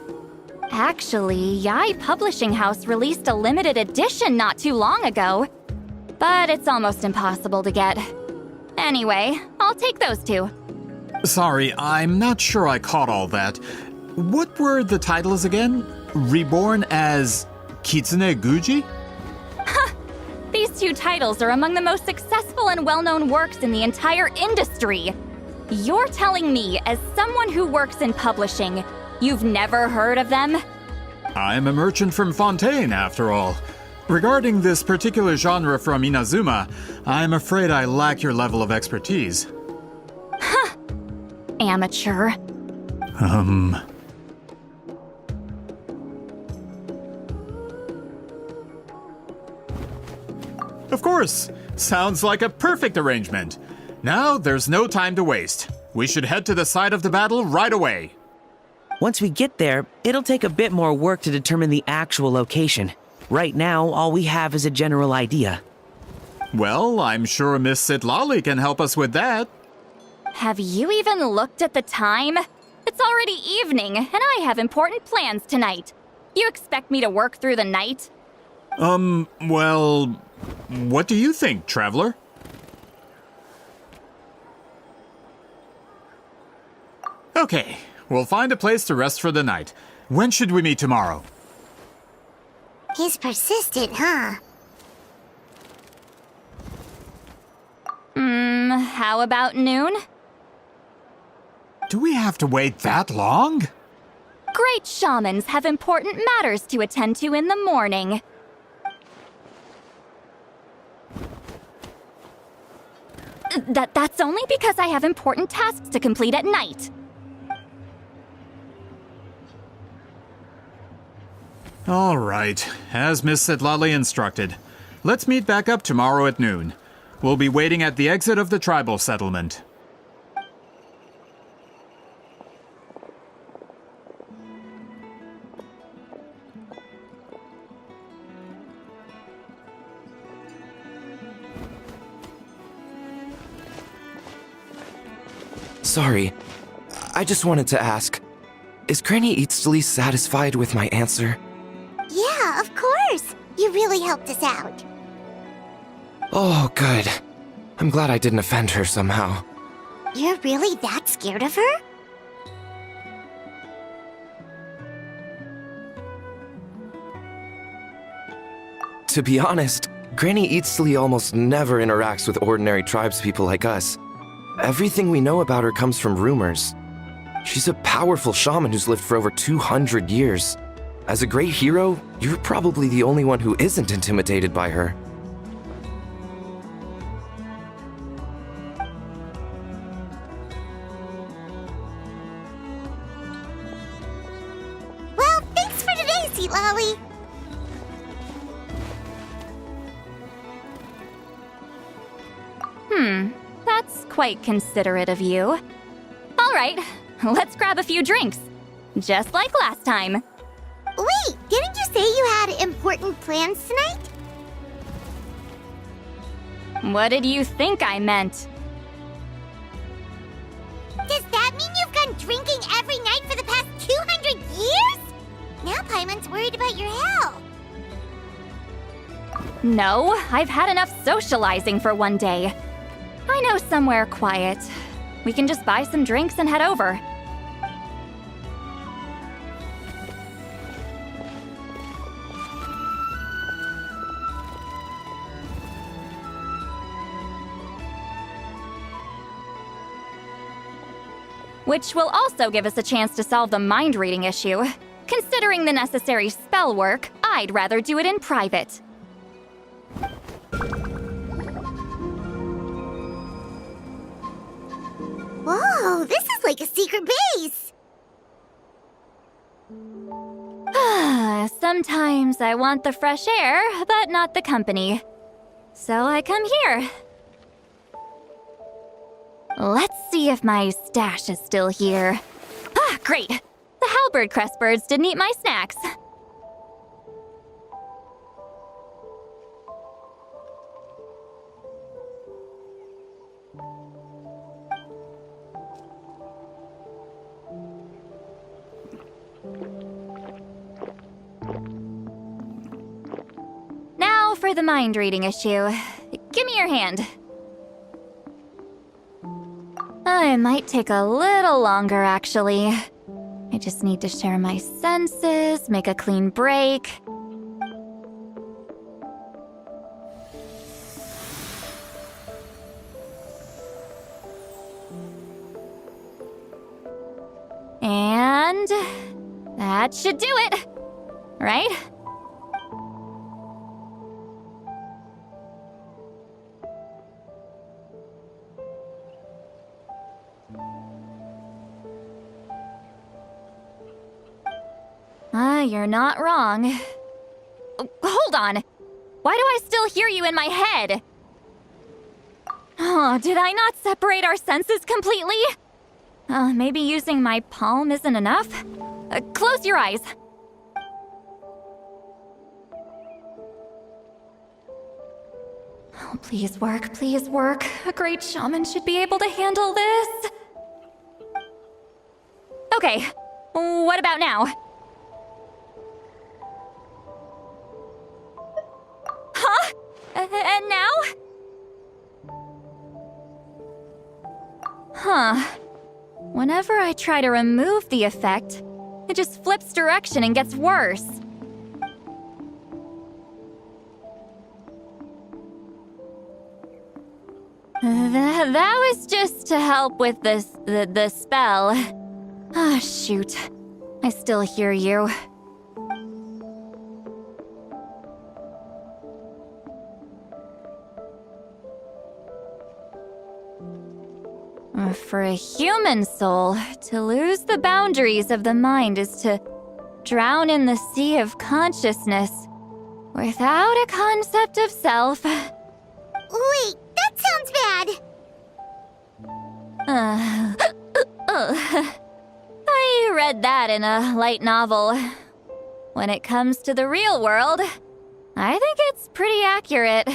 E: Actually, Yae Publishing House released a limited edition not too long ago, but it's almost impossible to get. Anyway, I'll take those two.
C: Sorry, I'm not sure I caught all that. What were the titles again? Reborn as Kitsune Guji?
E: These two titles are among the most successful and well-known works in the entire industry. You're telling me, as someone who works in publishing, you've never heard of them?
C: I'm a merchant from Fontaine, after all. Regarding this particular genre from Inazuma, I'm afraid I lack your level of expertise.
E: Amateur.
C: Of course! Sounds like a perfect arrangement. Now, there's no time to waste. We should head to the site of the battle right away.
D: Once we get there, it'll take a bit more work to determine the actual location. Right now, all we have is a general idea.
C: Well, I'm sure Miss Citlali can help us with that.
E: Have you even looked at the time? It's already evening, and I have important plans tonight. You expect me to work through the night?
C: Well, what do you think, traveler? Okay, we'll find a place to rest for the night. When should we meet tomorrow?
A: He's persistent, huh?
E: How about noon?
C: Do we have to wait that long?
E: Great shamans have important matters to attend to in the morning. That's only because I have important tasks to complete at night.
C: All right, as Miss Citlali instructed. Let's meet back up tomorrow at noon. We'll be waiting at the exit of the tribal settlement.
O: Sorry, I just wanted to ask, is Granny Eatsley satisfied with my answer?
A: Yeah, of course. You really helped us out.
O: Oh, good. I'm glad I didn't offend her somehow.
A: You're really that scared of her?
O: To be honest, Granny Eatsley almost never interacts with ordinary tribespeople like us. Everything we know about her comes from rumors. She's a powerful shaman who's lived for over 200 years. As a great hero, you're probably the only one who isn't intimidated by her.
A: Well, thanks for today, Citlali.
E: That's quite considerate of you. All right, let's grab a few drinks. Just like last time.
A: Wait, didn't you say you had important plans tonight?
E: What did you think I meant?
A: Does that mean you've gone drinking every night for the past 200 years? Now Paimon's worried about your health.
E: No, I've had enough socializing for one day. I know somewhere quiet. We can just buy some drinks and head over. Which will also give us a chance to solve the mind reading issue. Considering the necessary spell work, I'd rather do it in private.
A: Whoa, this is like a secret base!
E: Sometimes I want the fresh air, but not the company. So I come here. Let's see if my stash is still here. Ah, great! The halberd crest birds didn't eat my snacks. Now for the mind reading issue. Give me your hand. It might take a little longer, actually. I just need to share my senses, make a clean break. And that should do it, right? You're not wrong. Hold on. Why do I still hear you in my head? Oh, did I not separate our senses completely? Maybe using my palm isn't enough? Close your eyes. Please work, please work. A great shaman should be able to handle this. Okay, what about now? Huh? And now? Huh. Whenever I try to remove the effect, it just flips direction and gets worse. That was just to help with the spell. Ah, shoot. I still hear you. For a human soul, to lose the boundaries of the mind is to drown in the sea of consciousness without a concept of self.
A: Wait, that sounds bad.
E: I read that in a light novel. When it comes to the real world, I think it's pretty accurate.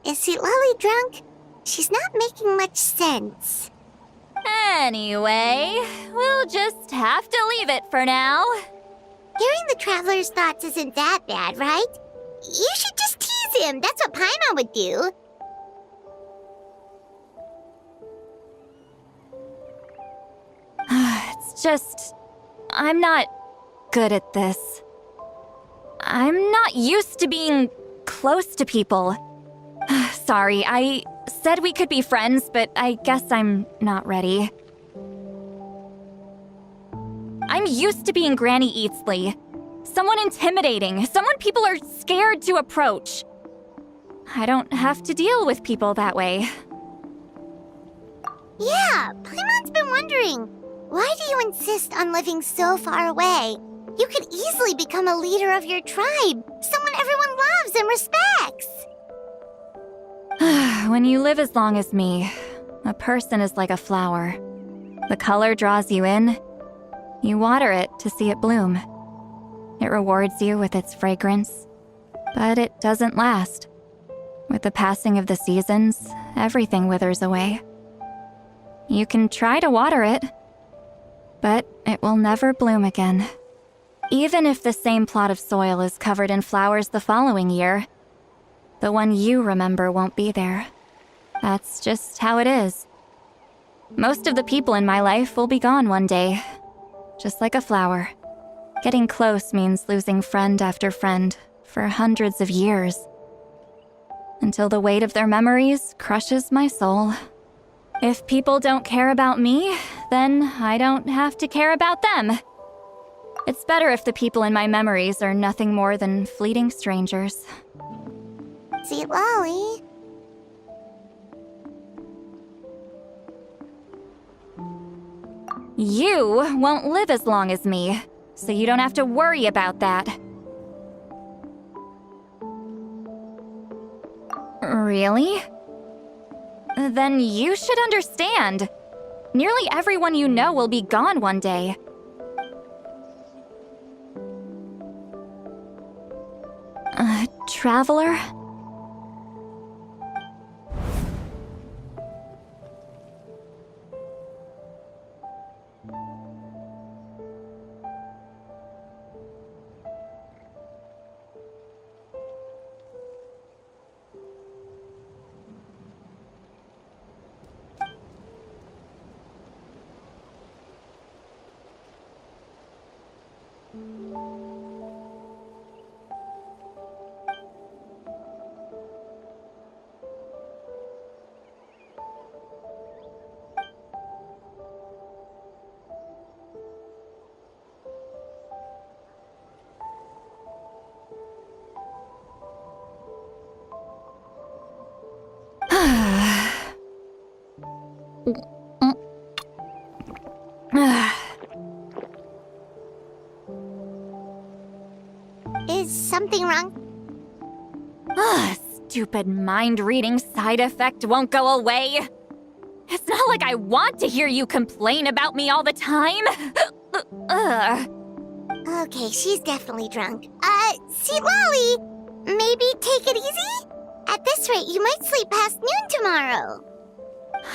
A: Is Citlali drunk? She's not making much sense.
E: Anyway, we'll just have to leave it for now.
A: Hearing the traveler's thoughts isn't that bad, right? You should just tease him. That's what Paimon would do.
E: It's just... I'm not good at this. I'm not used to being close to people. Sorry, I said we could be friends, but I guess I'm not ready. I'm used to being Granny Eatsley. Someone intimidating, someone people are scared to approach. I don't have to deal with people that way.
A: Yeah, Paimon's been wondering. Why do you insist on living so far away? You could easily become a leader of your tribe, someone everyone loves and respects.
E: When you live as long as me, a person is like a flower. The color draws you in. You water it to see it bloom. It rewards you with its fragrance, but it doesn't last. With the passing of the seasons, everything withers away. You can try to water it, but it will never bloom again. Even if the same plot of soil is covered in flowers the following year, the one you remember won't be there. That's just how it is. Most of the people in my life will be gone one day, just like a flower. Getting close means losing friend after friend for hundreds of years, until the weight of their memories crushes my soul. If people don't care about me, then I don't have to care about them. It's better if the people in my memories are nothing more than fleeting strangers.
A: Citlali.
E: You won't live as long as me, so you don't have to worry about that. Really? Then you should understand. Nearly everyone you know will be gone one day. Traveler?
A: Is something wrong?
E: Stupid mind-reading side effect won't go away. It's not like I want to hear you complain about me all the time.
A: Okay, she's definitely drunk. Citlali, maybe take it easy? At this rate, you might sleep past noon tomorrow.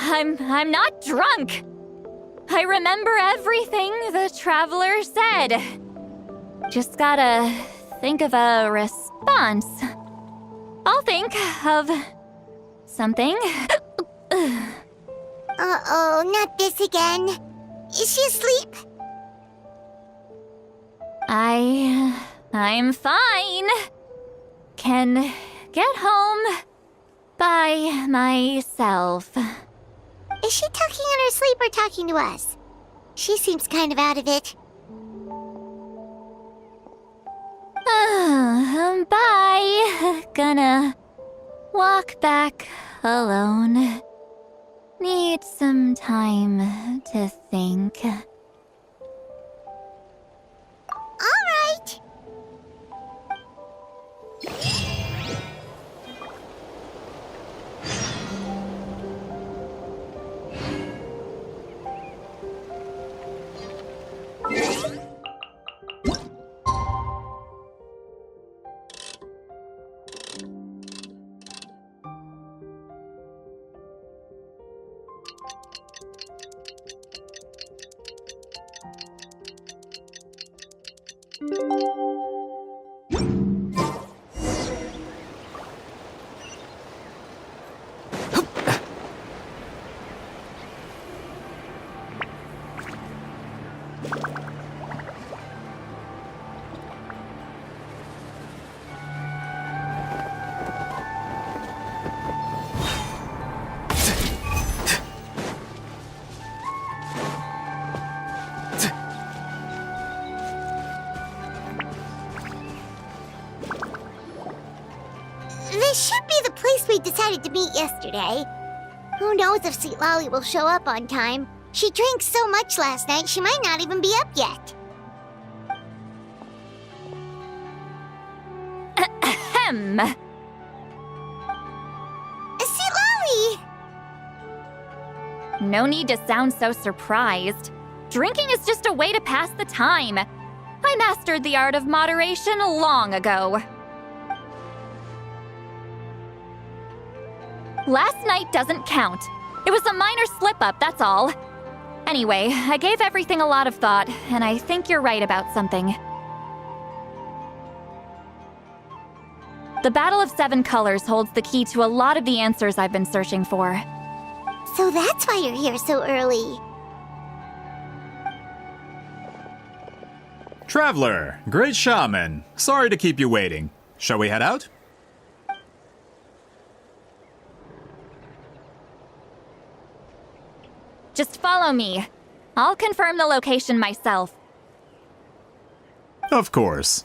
E: I'm not drunk. I remember everything the traveler said. Just gotta think of a response. I'll think of something.
A: Uh-oh, not this again. Is she asleep?
E: I'm fine. Can get home by myself.
A: Is she talking in her sleep or talking to us? She seems kind of out of it.
E: Bye. Gonna walk back alone. Need some time to think.
A: All right. This should be the place we decided to meet yesterday. Who knows if Citlali will show up on time? She drank so much last night, she might not even be up yet.
E: Ahem.
A: Citlali!
E: No need to sound so surprised. Drinking is just a way to pass the time. I mastered the art of moderation long ago. Last night doesn't count. It was a minor slip-up, that's all. Anyway, I gave everything a lot of thought, and I think you're right about something. The Battle of Seven Colors holds the key to a lot of the answers I've been searching for.
A: So that's why you're here so early.
C: Traveler, great shaman. Sorry to keep you waiting. Shall we head out?
E: Just follow me. I'll confirm the location myself.
C: Of course.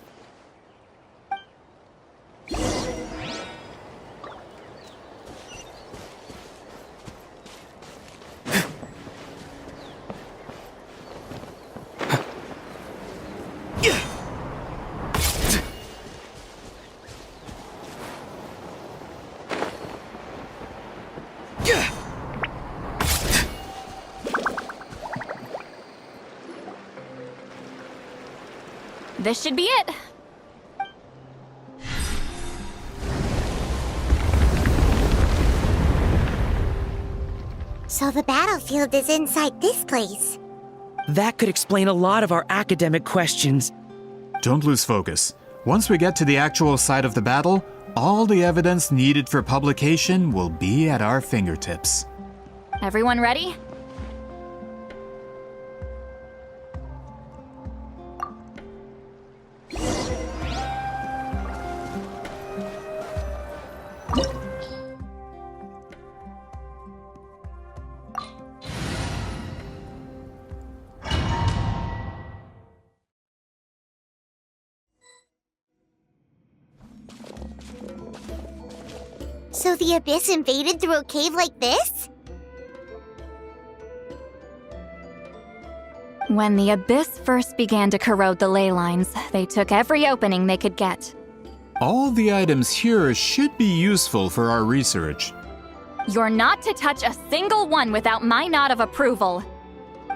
E: This should be it.
A: So the battlefield is inside this place.
D: That could explain a lot of our academic questions.
C: Don't lose focus. Once we get to the actual site of the battle, all the evidence needed for publication will be at our fingertips.
E: Everyone ready?
A: So the Abyss invaded through a cave like this?
E: When the Abyss first began to corrode the ley lines, they took every opening they could get.
C: All the items here should be useful for our research.
E: You're not to touch a single one without my nod of approval.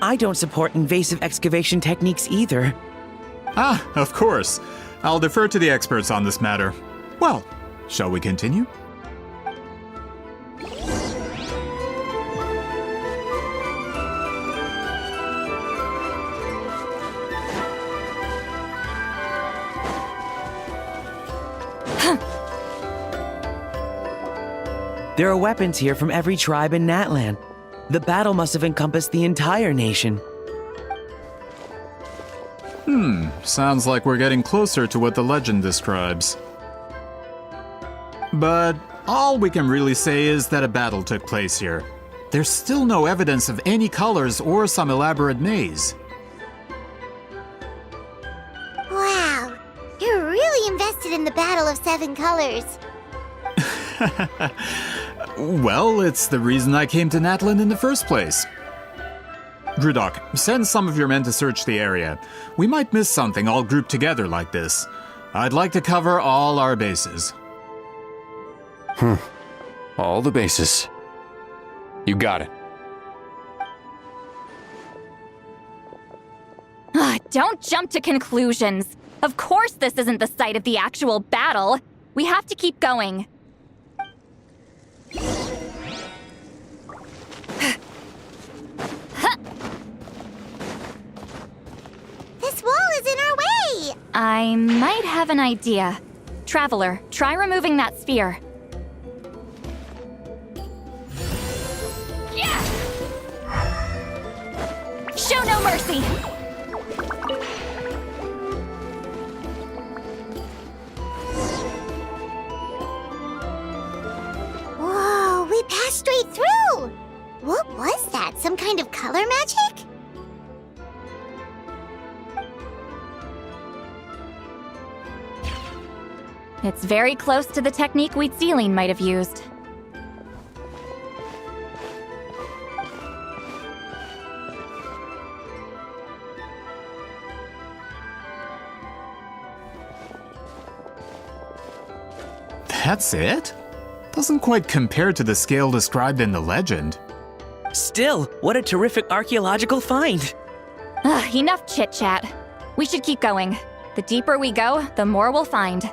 D: I don't support invasive excavation techniques either.
C: Ah, of course. I'll defer to the experts on this matter. Well, shall we continue?
D: There are weapons here from every tribe in Natlan. The battle must have encompassed the entire nation.
C: Sounds like we're getting closer to what the legend describes. But all we can really say is that a battle took place here. There's still no evidence of any colors or some elaborate maze.
A: Wow, you're really invested in the Battle of Seven Colors.
C: Well, it's the reason I came to Natlan in the first place. Grudok, send some of your men to search the area. We might miss something all grouped together like this. I'd like to cover all our bases.
B: All the bases. You got it.
E: Don't jump to conclusions. Of course this isn't the site of the actual battle. We have to keep going.
A: This wall is in our way!
E: I might have an idea. Traveler, try removing that sphere. Yeah! Show no mercy!
A: Whoa, we passed straight through! What was that? Some kind of color magic?
E: It's very close to the technique Citlali might have used.
C: That's it? Doesn't quite compare to the scale described in the legend.
D: Still, what a terrific archaeological find!
E: Enough chit-chat. We should keep going. The deeper we go, the more we'll find.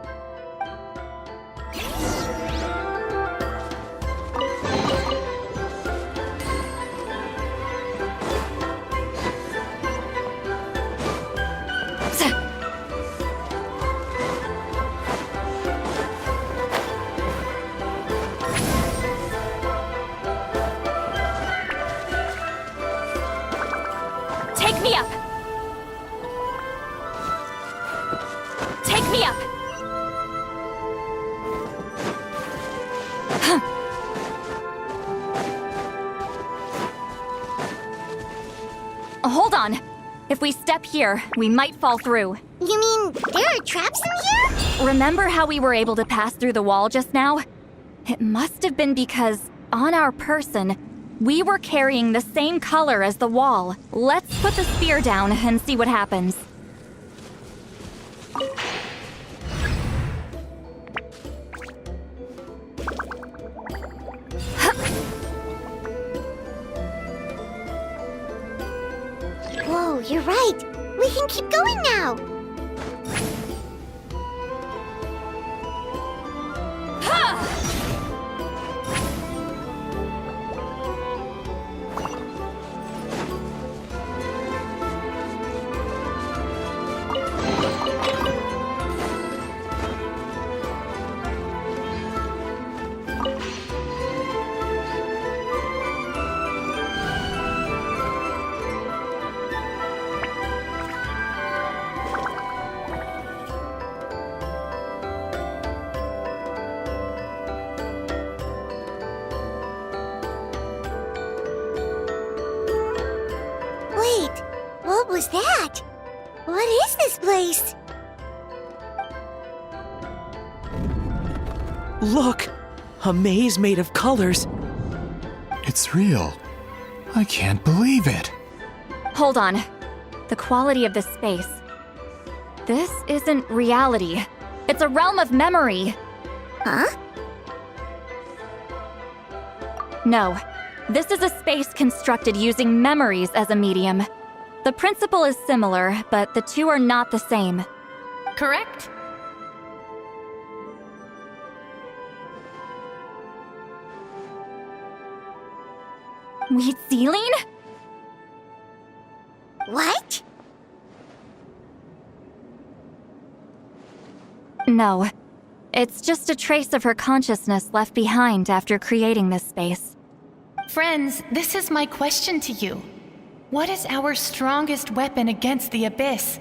E: Take me up! Take me up! Hold on. If we step here, we might fall through.
A: You mean there are traps in here?
E: Remember how we were able to pass through the wall just now? It must have been because, on our person, we were carrying the same color as the wall. Let's put the spear down and see what happens.
A: Whoa, you're right. We can keep going now. Wait, what was that? What is this place?
D: Look! A maze made of colors.
C: It's real. I can't believe it.
E: Hold on. The quality of this space. This isn't reality. It's a realm of memory.
A: Huh?
E: No. This is a space constructed using memories as a medium. The principle is similar, but the two are not the same.
N: Correct?
E: Citlali?
A: What?
E: No. It's just a trace of her consciousness left behind after creating this space.
P: Friends, this is my question to you. What is our strongest weapon against the Abyss?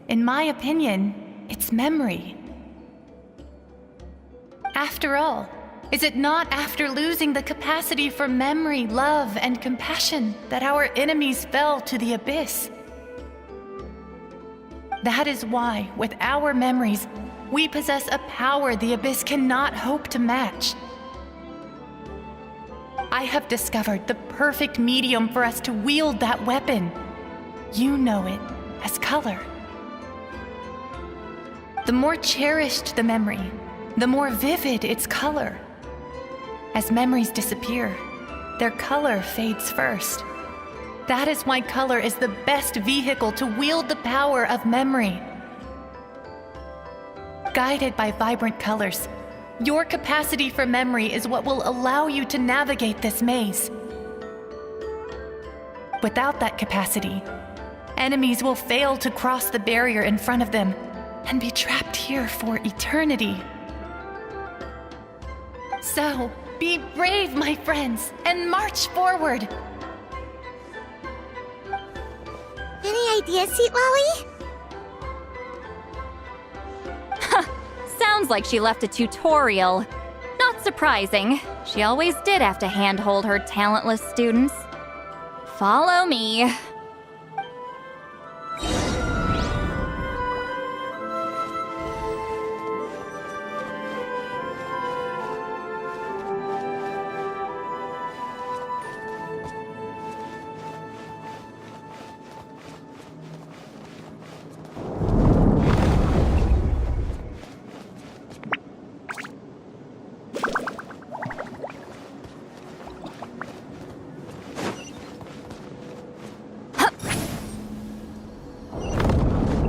P: In my opinion, it's memory. After all, is it not after losing the capacity for memory, love, and compassion that our enemies fell to the Abyss? That is why, with our memories, we possess a power the Abyss cannot hope to match. I have discovered the perfect medium for us to wield that weapon. You know it as color. The more cherished the memory, the more vivid its color. As memories disappear, their color fades first. That is why color is the best vehicle to wield the power of memory. Guided by vibrant colors, your capacity for memory is what will allow you to navigate this maze. Without that capacity, enemies will fail to cross the barrier in front of them and be trapped here for eternity. So, be brave, my friends, and march forward.
A: Any ideas, Citlali?
E: Sounds like she left a tutorial. Not surprising. She always did have to handhold her talentless students. Follow me.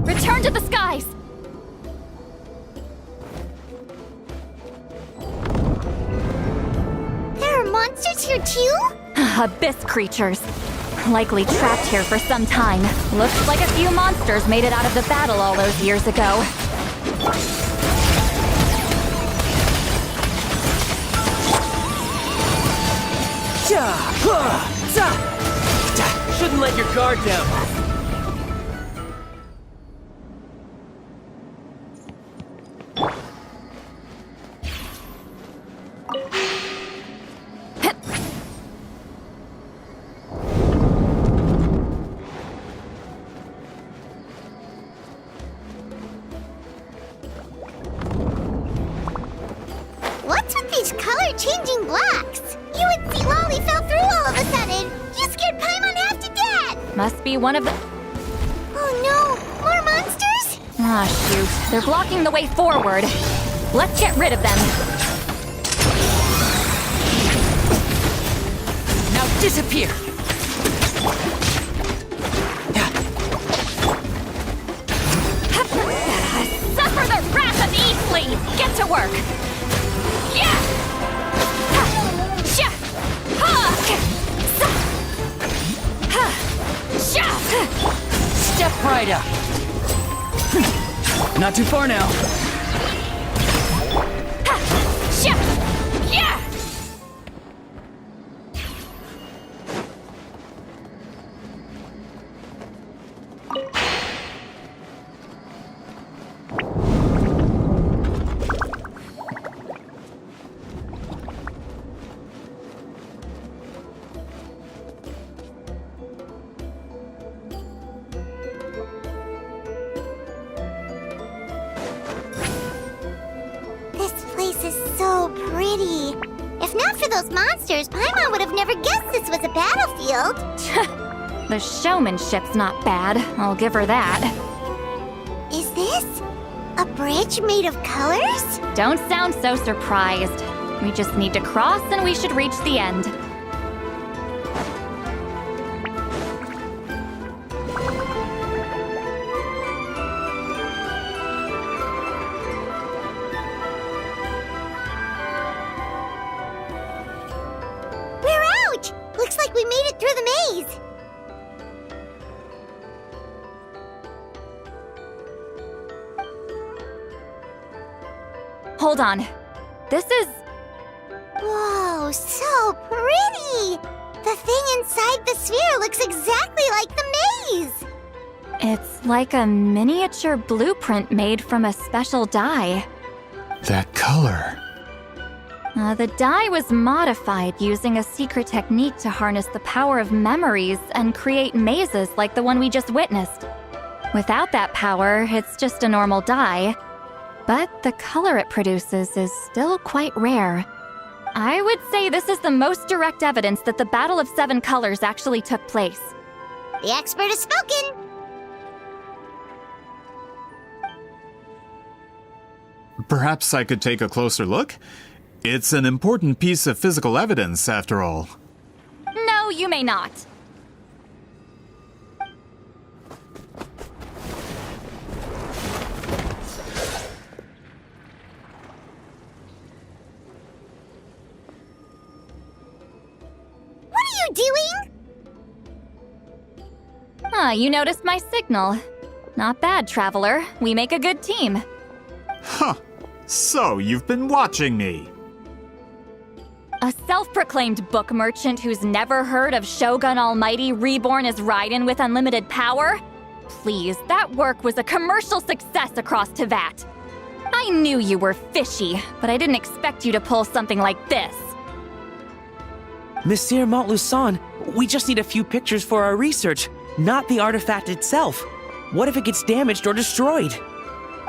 E: Return to the skies!
A: There are monsters here too?
E: Abyss creatures. Likely trapped here for some time. Looks like a few monsters made it out of the battle all those years ago.
G: Shouldn't let your guard down.
A: What's with these color-changing blocks? You and Citlali fell through all of a sudden. You scared Paimon half to death.
E: Must be one of the...
A: Oh no, more monsters?
E: Ah, shoot. They're blocking the way forward. Let's get rid of them.
D: Now disappear!
E: Suffer the wrath of Eastly! Get to work! Yeah! Sha!
D: Step right up! Not too far now.
E: Sha! Yeah!
A: This place is so pretty. If not for those monsters, Paimon would have never guessed this was a battlefield.
E: The showmanship's not bad, I'll give her that.
A: Is this a bridge made of colors?
E: Don't sound so surprised. We just need to cross and we should reach the end.
A: We're out! Looks like we made it through the maze.
E: hold on. This is...
A: Whoa, so pretty! The thing inside the sphere looks exactly like the maze!
E: It's like a miniature blueprint made from a special dye.
C: That color.
E: The dye was modified using a secret technique to harness the power of memories and create mazes like the one we just witnessed. Without that power, it's just a normal dye. But the color it produces is still quite rare. I would say this is the most direct evidence that the Battle of Seven Colors actually took place.
A: The expert has spoken!
C: Perhaps I could take a closer look? It's an important piece of physical evidence, after all.
E: No, you may not.
A: What are you doing?
E: You noticed my signal. Not bad, Traveler. We make a good team.
C: Huh. So, you've been watching me.
E: A self-proclaimed book merchant who's never heard of Shogun Almighty reborn as Raiden with unlimited power? Please, that work was a commercial success across Teyvat. I knew you were fishy, but I didn't expect you to pull something like this.
D: Monsieur Montluçon, we just need a few pictures for our research, not the artifact itself. What if it gets damaged or destroyed?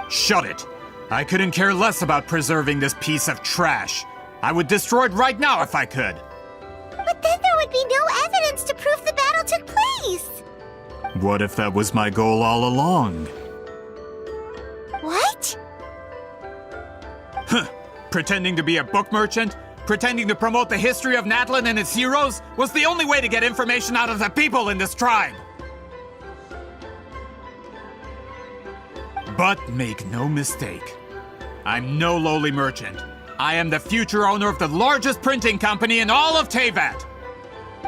C: Shut it! I couldn't care less about preserving this piece of trash. I would destroy it right now if I could.
A: But then there would be no evidence to prove the battle took place!
C: What if that was my goal all along?
A: What?
C: Huh. Pretending to be a book merchant? Pretending to promote the history of Natlan and its heroes was the only way to get information out of the people in this tribe! But make no mistake, I'm no lowly merchant. I am the future owner of the largest printing company in all of Teyvat.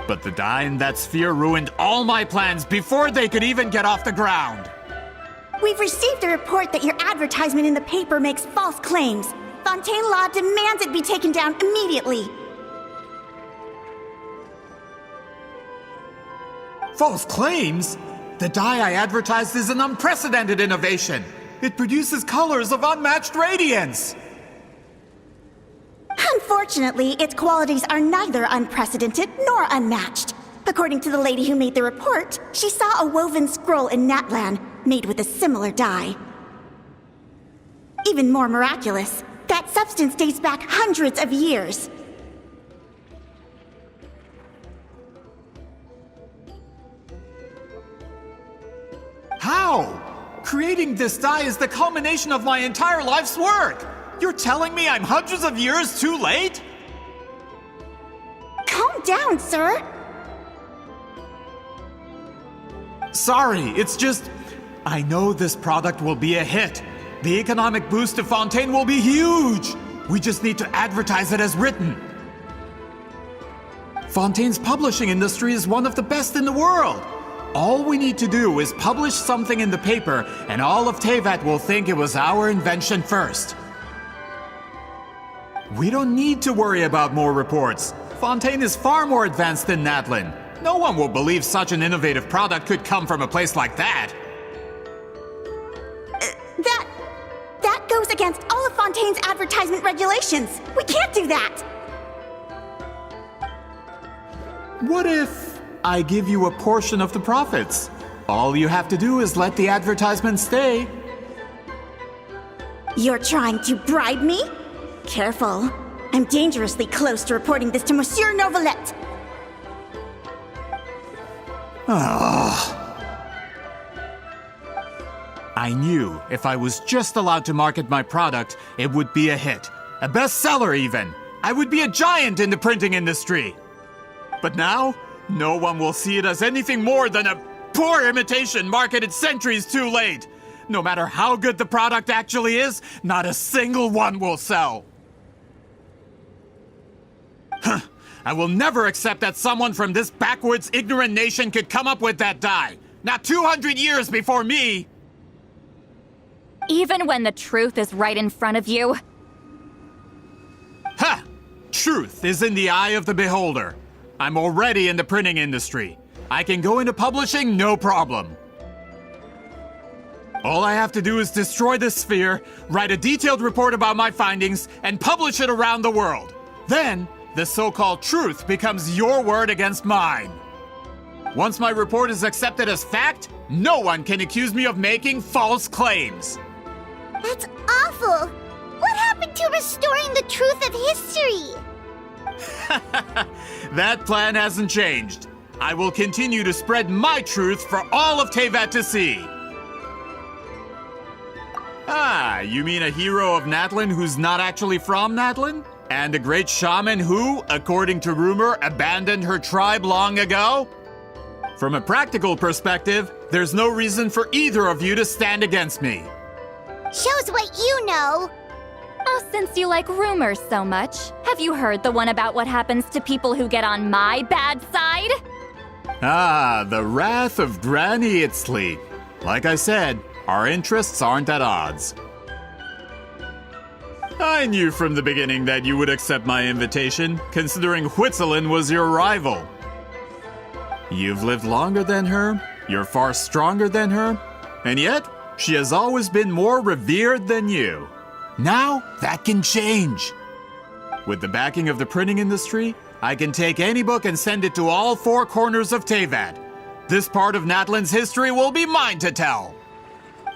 C: But the dye in that sphere ruined all my plans before they could even get off the ground.
K: We've received a report that your advertisement in the paper makes false claims. Fontaine Law demands it be taken down immediately.
C: False claims? The dye I advertised is an unprecedented innovation. It produces colors of unmatched radiance.
K: Unfortunately, its qualities are neither unprecedented nor unmatched. According to the lady who made the report, she saw a woven scroll in Natlan made with a similar dye. Even more miraculous, that substance dates back hundreds of years.
C: How? Creating this dye is the culmination of my entire life's work! You're telling me I'm hundreds of years too late?
K: Calm down, sir!
C: Sorry, it's just... I know this product will be a hit. The economic boost to Fontaine will be huge! We just need to advertise it as written. Fontaine's publishing industry is one of the best in the world. All we need to do is publish something in the paper, and all of Teyvat will think it was our invention first. We don't need to worry about more reports. Fontaine is far more advanced than Natlan. No one will believe such an innovative product could come from a place like that.
K: That goes against all of Fontaine's advertisement regulations. We can't do that.
C: What if I give you a portion of the profits? All you have to do is let the advertisement stay.
K: You're trying to bribe me? Careful. I'm dangerously close to reporting this to Monsieur Novelette.
C: I knew if I was just allowed to market my product, it would be a hit. A bestseller even. I would be a giant in the printing industry. But now, no one will see it as anything more than a poor imitation marketed centuries too late. No matter how good the product actually is, not a single one will sell. Huh. I will never accept that someone from this backwoods, ignorant nation could come up with that dye. Not 200 years before me!
E: Even when the truth is right in front of you,
C: truth is in the eye of the beholder. I'm already in the printing industry. I can go into publishing no problem. All I have to do is destroy this sphere, write a detailed report about my findings, and publish it around the world. Then, the so-called truth becomes your word against mine. Once my report is accepted as fact, no one can accuse me of making false claims.
A: That's awful! What happened to restoring the truth of history?
C: That plan hasn't changed. I will continue to spread my truth for all of Teyvat to see. Ah, you mean a hero of Natlan who's not actually from Natlan? And a great shaman who, according to rumor, abandoned her tribe long ago? From a practical perspective, there's no reason for either of you to stand against me.
A: Shows what you know.
E: Oh, since you like rumors so much, have you heard the one about what happens to people who get on my bad side?
C: Ah, the wrath of Granny Citlali. Like I said, our interests aren't at odds. I knew from the beginning that you would accept my invitation, considering Citlali was your rival. You've lived longer than her, you're far stronger than her, and yet, she has always been more revered than you. Now, that can change. With the backing of the printing industry, I can take any book and send it to all four corners of Teyvat. This part of Natlan's history will be mine to tell.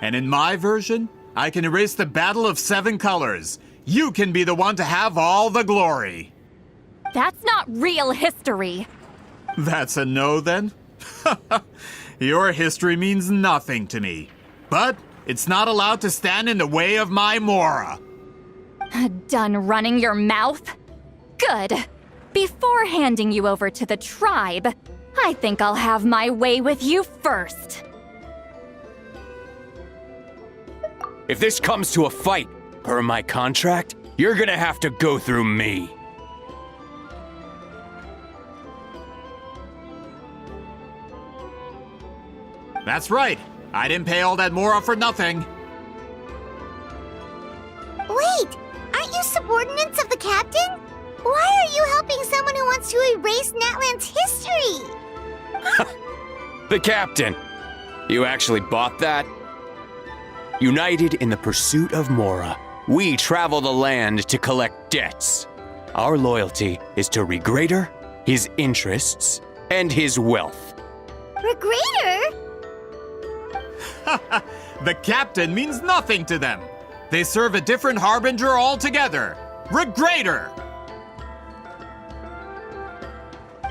C: And in my version, I can erase the Battle of Seven Colors. You can be the one to have all the glory.
E: That's not real history.
C: That's a no, then? Your history means nothing to me. But it's not allowed to stand in the way of my Mora.
E: Done running your mouth? Good. Before handing you over to the tribe, I think I'll have my way with you first.
B: If this comes to a fight, per my contract, you're gonna have to go through me.
C: That's right. I didn't pay all that Mora for nothing.
A: Wait, aren't you subordinates of the captain? Why are you helping someone who wants to erase Natlan's history?
B: The captain. You actually bought that? United in the pursuit of Mora, we travel the land to collect debts. Our loyalty is to Regrader, his interests, and his wealth.
A: Regrader?
C: The captain means nothing to them. They serve a different harbinger altogether. Regrader!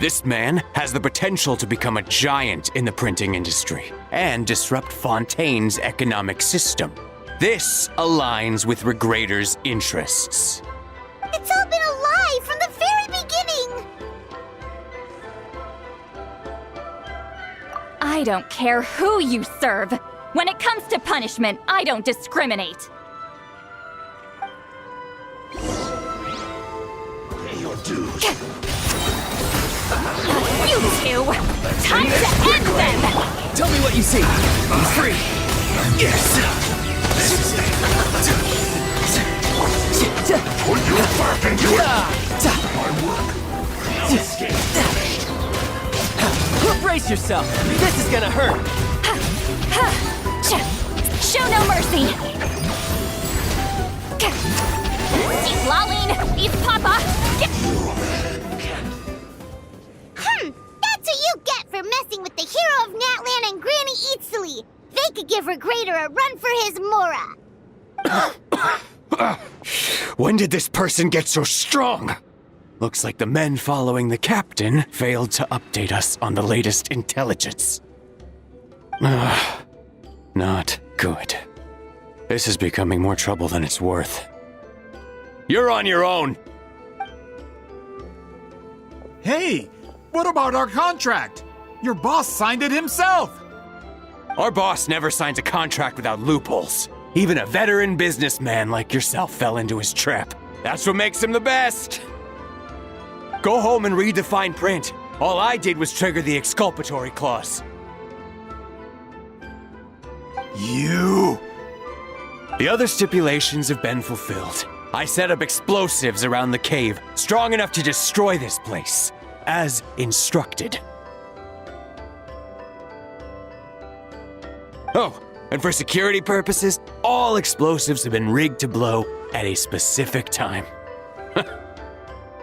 B: This man has the potential to become a giant in the printing industry and disrupt Fontaine's economic system. This aligns with Regrader's interests.
A: It's all been a lie from the very beginning!
E: I don't care who you serve. When it comes to punishment, I don't discriminate.
Q: Pay your dues.
E: You two! Time to end them!
D: Tell me what you see. He's free.
Q: Yes. Put your back into it. My work.
D: Brace yourself. This is gonna hurt.
E: Show no mercy! Citlali! Eat Papa!
A: That's what you get for messing with the hero of Natlan and Granny Citlali. They could give Regrader a run for his Mora.
B: When did this person get so strong? Looks like the men following the captain failed to update us on the latest intelligence. Not good. This is becoming more trouble than it's worth. You're on your own!
C: Hey, what about our contract? Your boss signed it himself!
B: Our boss never signs a contract without loopholes. Even a veteran businessman like yourself fell into his trap. That's what makes him the best! Go home and read the fine print. All I did was trigger the exculpatory clause.
C: You!
B: The other stipulations have been fulfilled. I set up explosives around the cave, strong enough to destroy this place, as instructed. Oh, and for security purposes, all explosives have been rigged to blow at a specific time.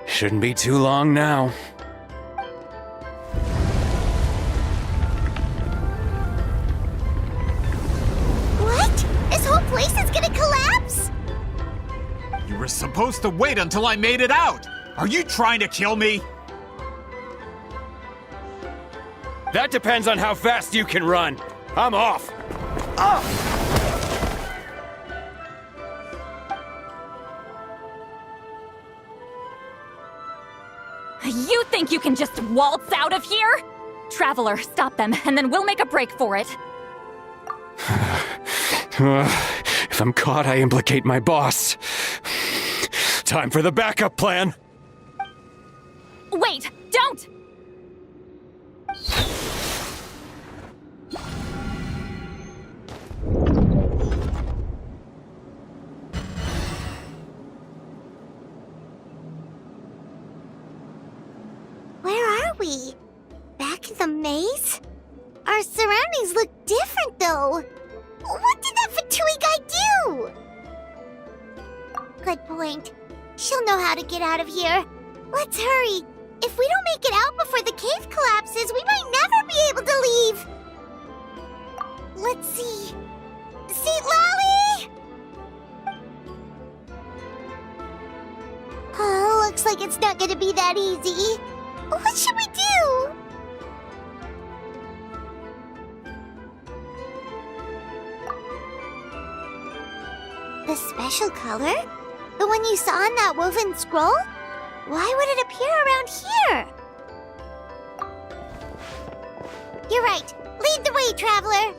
B: Shouldn't be too long now.
A: What? This whole place is gonna collapse?
C: You were supposed to wait until I made it out! Are you trying to kill me?
B: That depends on how fast you can run. I'm off.
E: You think you can just waltz out of here? Traveler, stop them, and then we'll make a break for it.
B: If I'm caught, I implicate my boss. Time for the backup plan.
E: Wait, don't!
A: Where are we? Back in the maze? Our surroundings look different, though. What did that Fatui guy do? Good point. She'll know how to get out of here. Let's hurry. If we don't make it out before the cave collapses, we might never be able to leave. Let's see. Citlali! Oh, looks like it's not gonna be that easy. What should we do? The special color? The one you saw in that woven scroll? Why would it appear around here? You're right. Lead the way, traveler.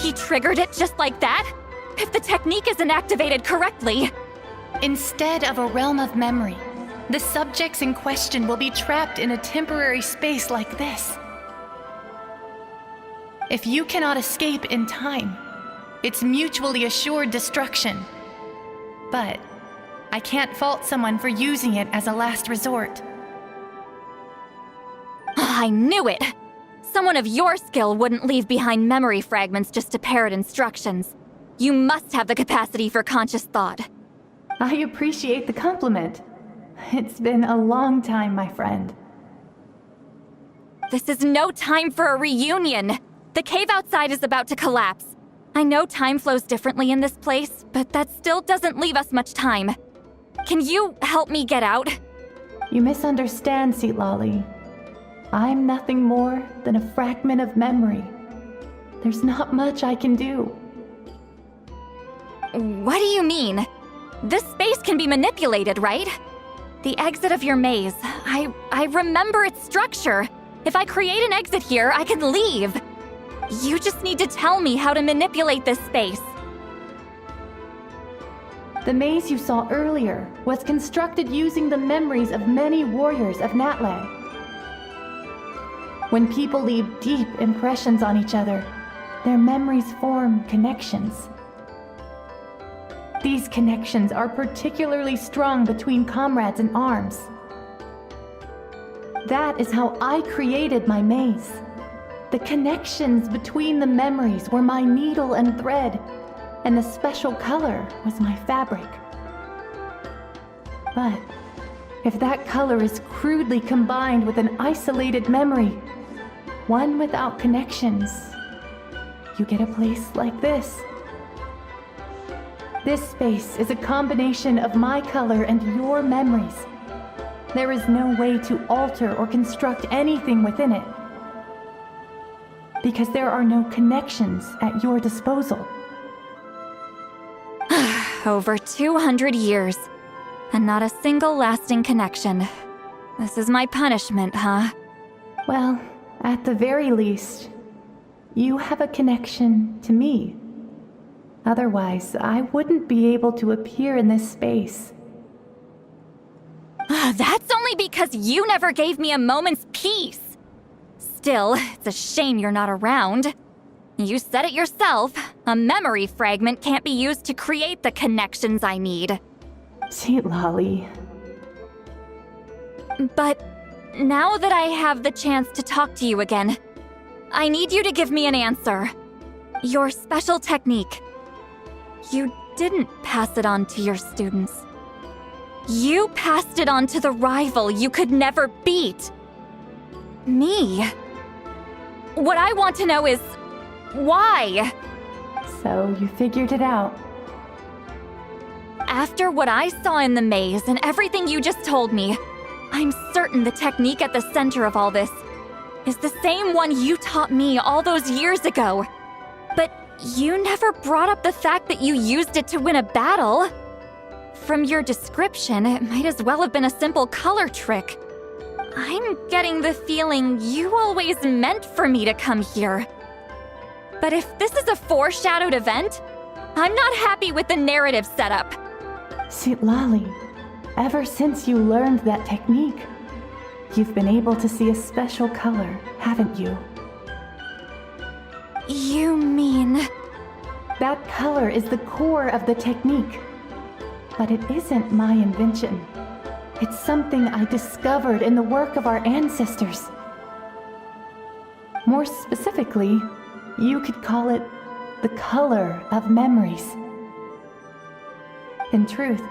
E: He triggered it just like that? If the technique isn't activated correctly...
P: Instead of a realm of memory, the subjects in question will be trapped in a temporary space like this. If you cannot escape in time, it's mutually assured destruction. But I can't fault someone for using it as a last resort.
E: I knew it! Someone of your skill wouldn't leave behind memory fragments just to parrot instructions. You must have the capacity for conscious thought.
P: I appreciate the compliment. It's been a long time, my friend.
E: This is no time for a reunion. The cave outside is about to collapse. I know time flows differently in this place, but that still doesn't leave us much time. Can you help me get out?
P: You misunderstand, Citlali. I'm nothing more than a fragment of memory. There's not much I can do.
E: What do you mean? This space can be manipulated, right? The exit of your maze. I remember its structure. If I create an exit here, I can leave. You just need to tell me how to manipulate this space.
P: The maze you saw earlier was constructed using the memories of many warriors of Natlan. When people leave deep impressions on each other, their memories form connections. These connections are particularly strong between comrades in arms. That is how I created my maze. The connections between the memories were my needle and thread, and the special color was my fabric. But if that color is crudely combined with an isolated memory, one without connections, you get a place like this. This space is a combination of my color and your memories. There is no way to alter or construct anything within it, because there are no connections at your disposal.
E: Over 200 years, and not a single lasting connection. This is my punishment, huh?
P: Well, at the very least, you have a connection to me. Otherwise, I wouldn't be able to appear in this space.
E: That's only because you never gave me a moment's peace. Still, it's a shame you're not around. You said it yourself. A memory fragment can't be used to create the connections I need.
P: Citlali.
E: But now that I have the chance to talk to you again, I need you to give me an answer. Your special technique. You didn't pass it on to your students. You passed it on to the rival you could never beat. Me. What I want to know is, why?
P: So you figured it out.
E: After what I saw in the maze and everything you just told me, I'm certain the technique at the center of all this is the same one you taught me all those years ago. But you never brought up the fact that you used it to win a battle. From your description, it might as well have been a simple color trick. I'm getting the feeling you always meant for me to come here. But if this is a foreshadowed event, I'm not happy with the narrative setup.
P: Citlali, ever since you learned that technique, you've been able to see a special color, haven't you?
E: You mean...
P: That color is the core of the technique. But it isn't my invention. It's something I discovered in the work of our ancestors. More specifically, you could call it the color of memories. In truth,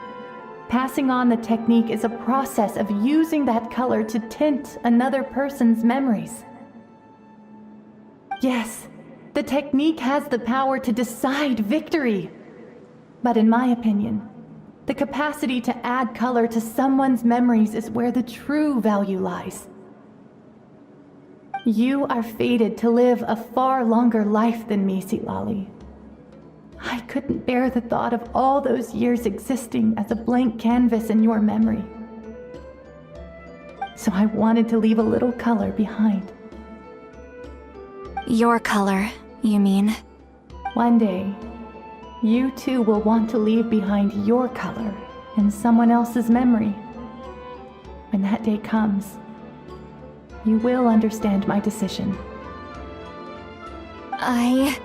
P: passing on the technique is a process of using that color to tint another person's memories. Yes, the technique has the power to decide victory. But in my opinion, the capacity to add color to someone's memories is where the true value lies. You are fated to live a far longer life than me, Citlali. I couldn't bear the thought of all those years existing as a blank canvas in your memory. So I wanted to leave a little color behind.
E: Your color, you mean?
P: One day, you too will want to leave behind your color in someone else's memory. When that day comes, you will understand my decision.
E: I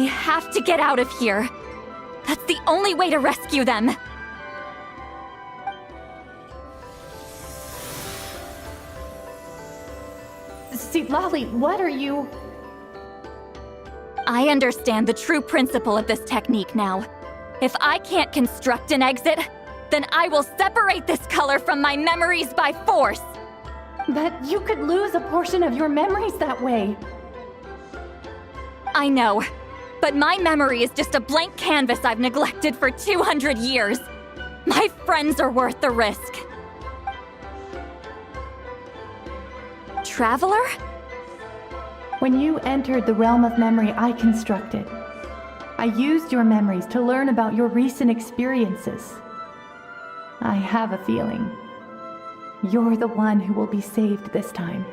E: have to get out of here. That's the only way to rescue them.
P: Citlali, what are you...
E: I understand the true principle of this technique now. If I can't construct an exit, then I will separate this color from my memories by force.
P: But you could lose a portion of your memories that way.
E: I know, but my memory is just a blank canvas I've neglected for 200 years. My friends are worth the risk. Traveler?
P: When you entered the realm of memory I constructed, I used your memories to learn about your recent experiences. I have a feeling you're the one who will be saved this time.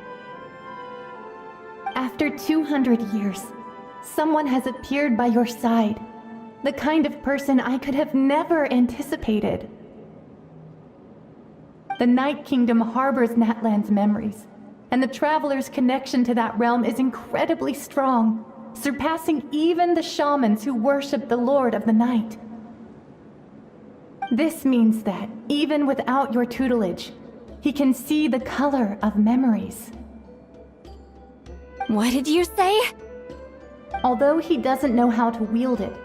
P: After 200 years, someone has appeared by your side, the kind of person I could have never anticipated. The Night Kingdom harbors Natlan's memories, and the Traveler's connection to that realm is incredibly strong, surpassing even the shamans who worship the Lord of the Night. This means that, even without your tutelage, he can see the color of memories.
E: What did you say?
P: Although he doesn't know how to wield it,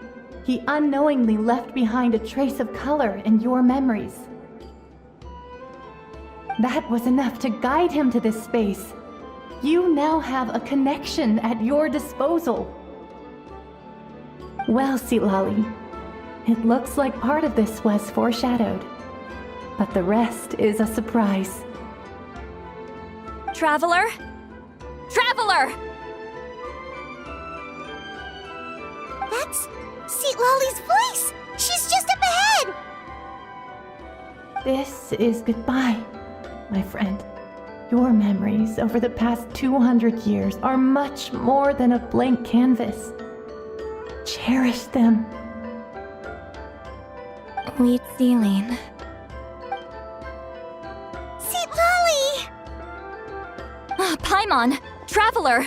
P: he unknowingly left behind a trace of color in your memories. That was enough to guide him to this space. You now have a connection at your disposal. Well, Citlali, it looks like part of this was foreshadowed, but the rest is a surprise.
E: Traveler? Traveler!
A: That's Citlali's voice! She's just up ahead!
P: This is goodbye, my friend. Your memories over the past 200 years are much more than a blank canvas. Cherish them.
E: Wheat ceiling.
A: Citlali!
E: Paimon! Traveler!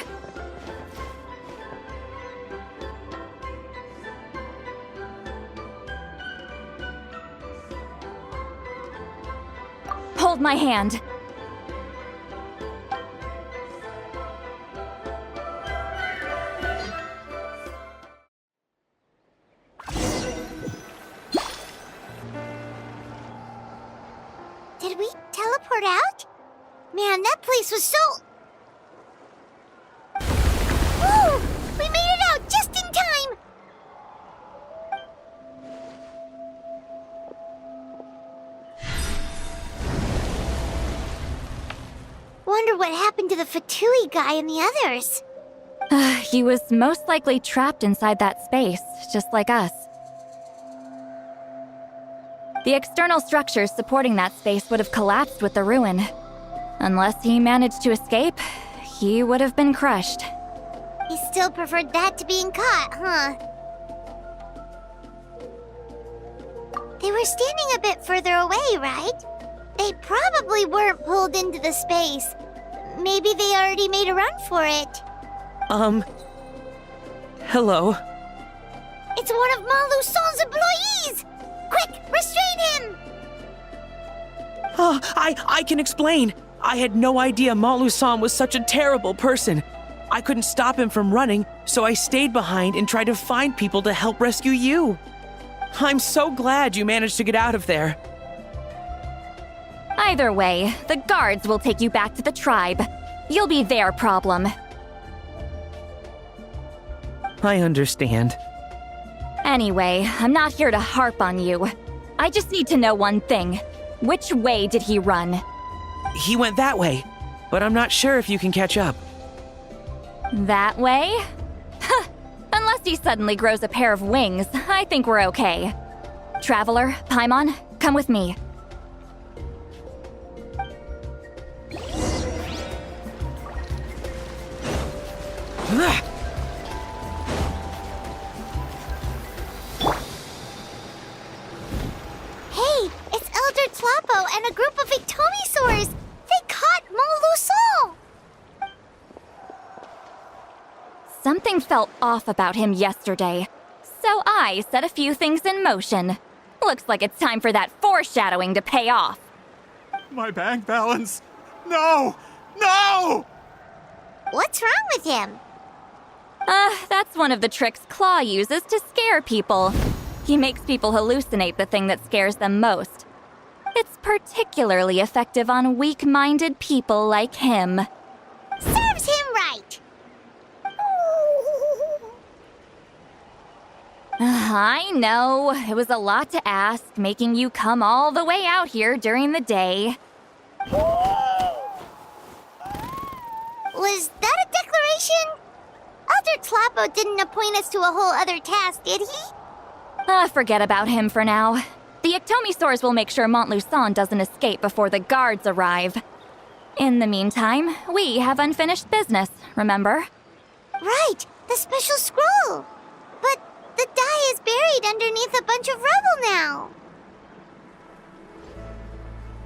E: Hold my hand.
A: Did we teleport out? Man, that place was so... Woo! We made it out just in time! Wonder what happened to the Fatui guy and the others.
E: He was most likely trapped inside that space, just like us. The external structures supporting that space would have collapsed with the ruin. Unless he managed to escape, he would have been crushed.
A: He still preferred that to being caught, huh? They were standing a bit further away, right? They probably weren't pulled into the space. Maybe they already made a run for it.
D: Hello?
A: It's one of Malu Son's employees! Quick, restrain him!
D: Oh, I can explain. I had no idea Malu-san was such a terrible person. I couldn't stop him from running, so I stayed behind and tried to find people to help rescue you. I'm so glad you managed to get out of there.
E: Either way, the guards will take you back to the tribe. You'll be their problem.
D: I understand.
E: Anyway, I'm not here to harp on you. I just need to know one thing. Which way did he run?
D: He went that way, but I'm not sure if you can catch up.
E: That way? Huh. Unless he suddenly grows a pair of wings, I think we're okay. Traveler, Paimon, come with me.
A: Hey, it's Elder Tlapo and a group of Ictomisaurs! They caught Malu Son!
E: Something felt off about him yesterday, so I set a few things in motion. Looks like it's time for that foreshadowing to pay off.
C: My bank balance! No! No!
A: What's wrong with him?
E: That's one of the tricks Claw uses to scare people. He makes people hallucinate the thing that scares them most. It's particularly effective on weak-minded people like him.
A: Serves him right!
E: I know, it was a lot to ask, making you come all the way out here during the day.
A: Was that a declaration? Elder Tlapo didn't appoint us to a whole other task, did he?
E: Forget about him for now. The Ictomisaurs will make sure Montluçon doesn't escape before the guards arrive. In the meantime, we have unfinished business, remember?
A: Right, the special scroll. But the die is buried underneath a bunch of rubble now.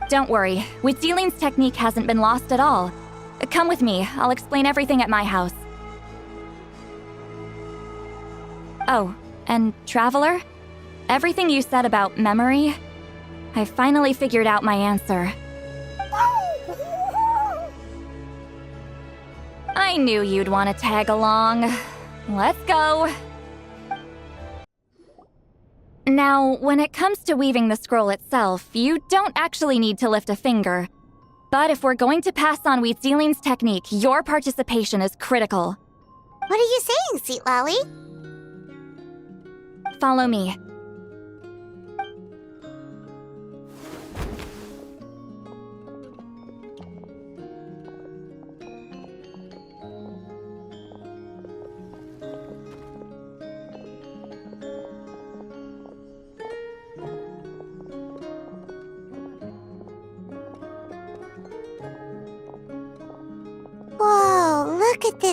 E: Don't worry, Witzeline's technique hasn't been lost at all. Come with me, I'll explain everything at my house. Oh, and Traveler? Everything you said about memory, I finally figured out my answer. I knew you'd want to tag along. Let's go. Now, when it comes to weaving the scroll itself, you don't actually need to lift a finger. But if we're going to pass on Witzeline's technique, your participation is critical.
A: What are you saying, Citlali?
E: Follow me.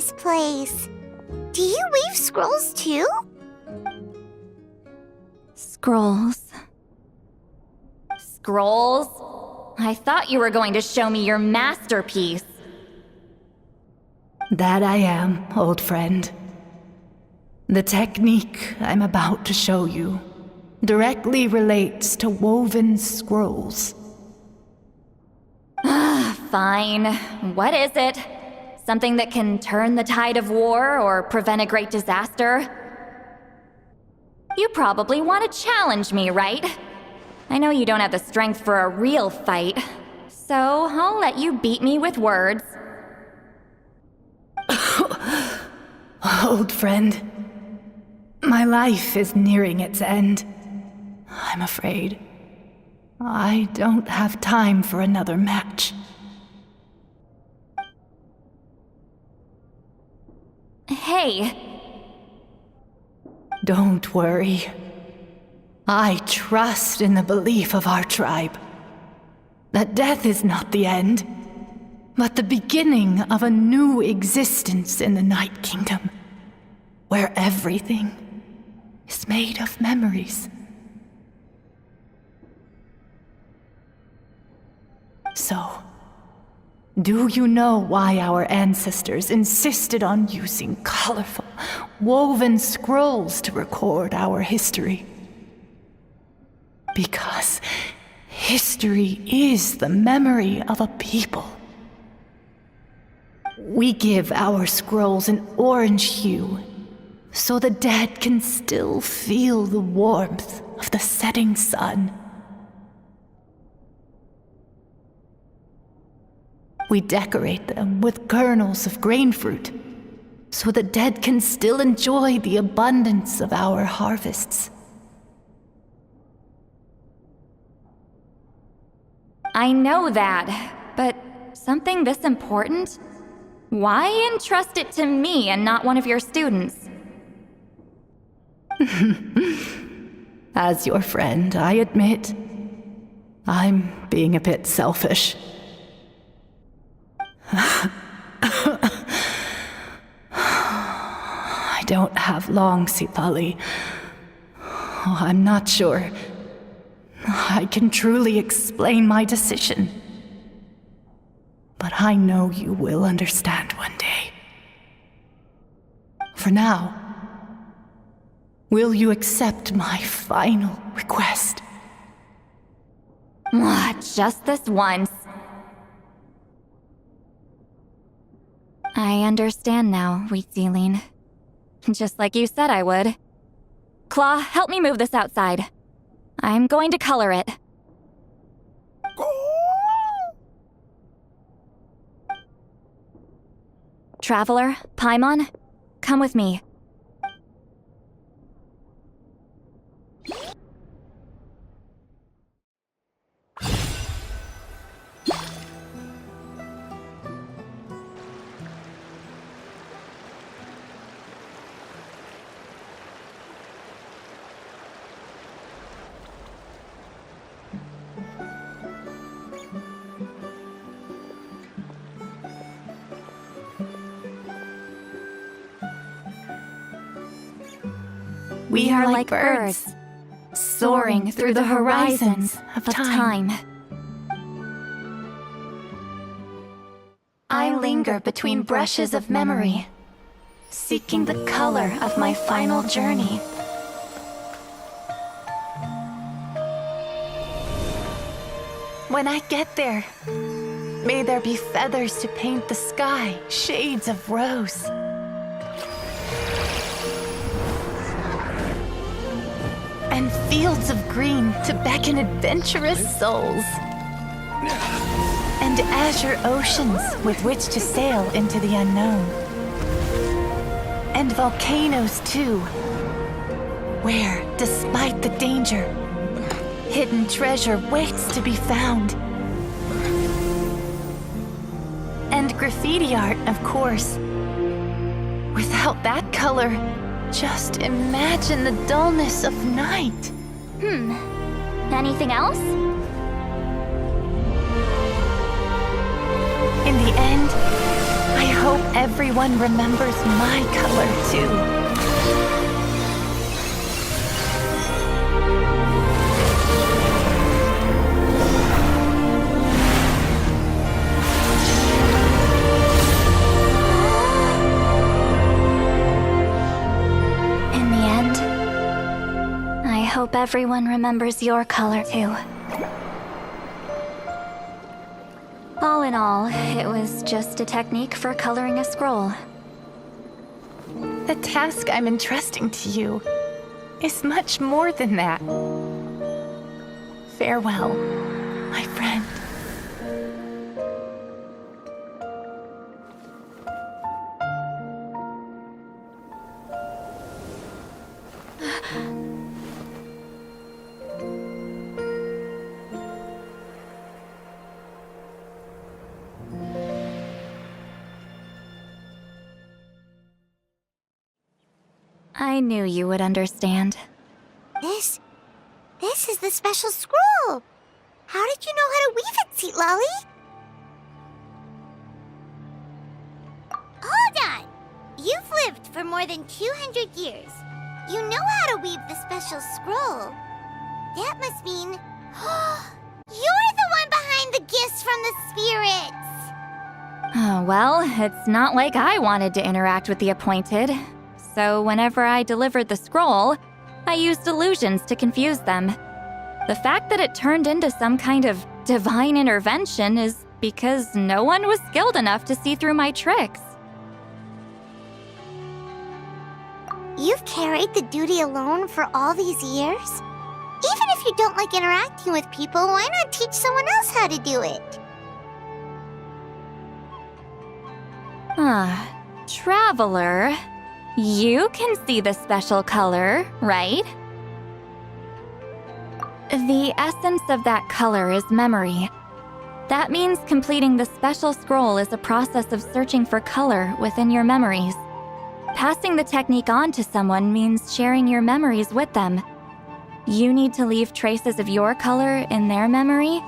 A: this place. Do you weave scrolls too?
E: Scrolls. Scrolls? I thought you were going to show me your masterpiece.
P: That I am, old friend. The technique I'm about to show you directly relates to woven scrolls.
E: Fine. What is it? Something that can turn the tide of war or prevent a great disaster? You probably want to challenge me, right? I know you don't have the strength for a real fight, so I'll let you beat me with words.
P: Old friend, my life is nearing its end. I'm afraid I don't have time for another match.
E: Hey.
P: Don't worry. I trust in the belief of our tribe that death is not the end, but the beginning of a new existence in the Night Kingdom, where everything is made of memories. So, do you know why our ancestors insisted on using colorful, woven scrolls to record our history? Because history is the memory of a people. We give our scrolls an orange hue, so the dead can still feel the warmth of the setting sun. We decorate them with kernels of grain fruit, so the dead can still enjoy the abundance of our harvests.
E: I know that, but something this important? Why entrust it to me and not one of your students?
P: As your friend, I admit, I'm being a bit selfish. I don't have long, Citlali. I'm not sure I can truly explain my decision. But I know you will understand one day. For now, will you accept my final request?
E: Just this once. I understand now, Wheatsealing. Just like you said I would. Claw, help me move this outside. I'm going to color it. Traveler, Paimon, come with me.
P: We are like birds, soaring through the horizons of time. I linger between brushes of memory, seeking the color of my final journey. When I get there, may there be feathers to paint the sky, shades of rose. And fields of green to beckon adventurous souls. And azure oceans with which to sail into the unknown. And volcanoes too, where, despite the danger, hidden treasure waits to be found. And graffiti art, of course. Without that color, just imagine the dullness of night.
E: Anything else?
P: In the end, I I hope everyone remembers my color too.
E: In the end, I hope everyone remembers your color too. All in all, it was just a technique for coloring a scroll.
P: The task I'm entrusting to you is much more than that. Farewell, my friend.
E: I knew you would understand.
A: This is the special scroll. How did you know how to weave it, Citlali? Hold on. You've lived for more than 200 years. You know how to weave the special scroll. That must mean you're the one behind the gifts from the spirits.
E: Oh, well, it's not like I wanted to interact with the appointed. So whenever I delivered the scroll, I used illusions to confuse them. The fact that it turned into some kind of divine intervention is because no one was skilled enough to see through my tricks.
A: You've carried the duty alone for all these years? Even if you don't like interacting with people, why not teach someone else how to do it?
E: Traveler, you can see the special color, right? The essence of that color is memory. That means completing the special scroll is a process of searching for color within your memories. Passing the technique on to someone means sharing your memories with them. You need to leave traces of your color in their memory,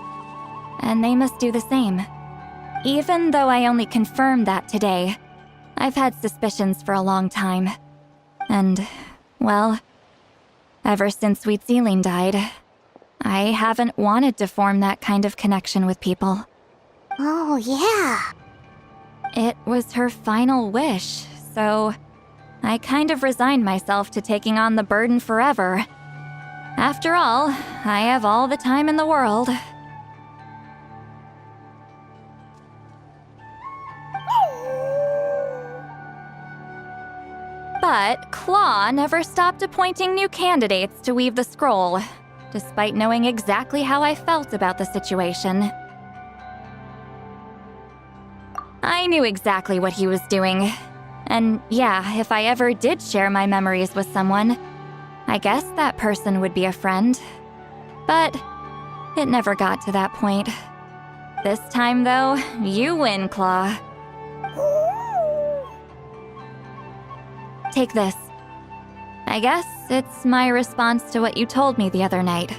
E: and they must do the same. Even though I only confirmed that today, I've had suspicions for a long time. And, well, ever since Sweet Celine died, I haven't wanted to form that kind of connection with people.
A: Oh, yeah.
E: It was her final wish, so I kind of resigned myself to taking on the burden forever. After all, I have all the time in the world. But Claw never stopped appointing new candidates to weave the scroll, despite knowing exactly how I felt about the situation. I knew exactly what he was doing. And yeah, if I ever did share my memories with someone, I guess that person would be a friend. But it never got to that point. This time, though, you win, Claw. Take this. I guess it's my response to what you told me the other night.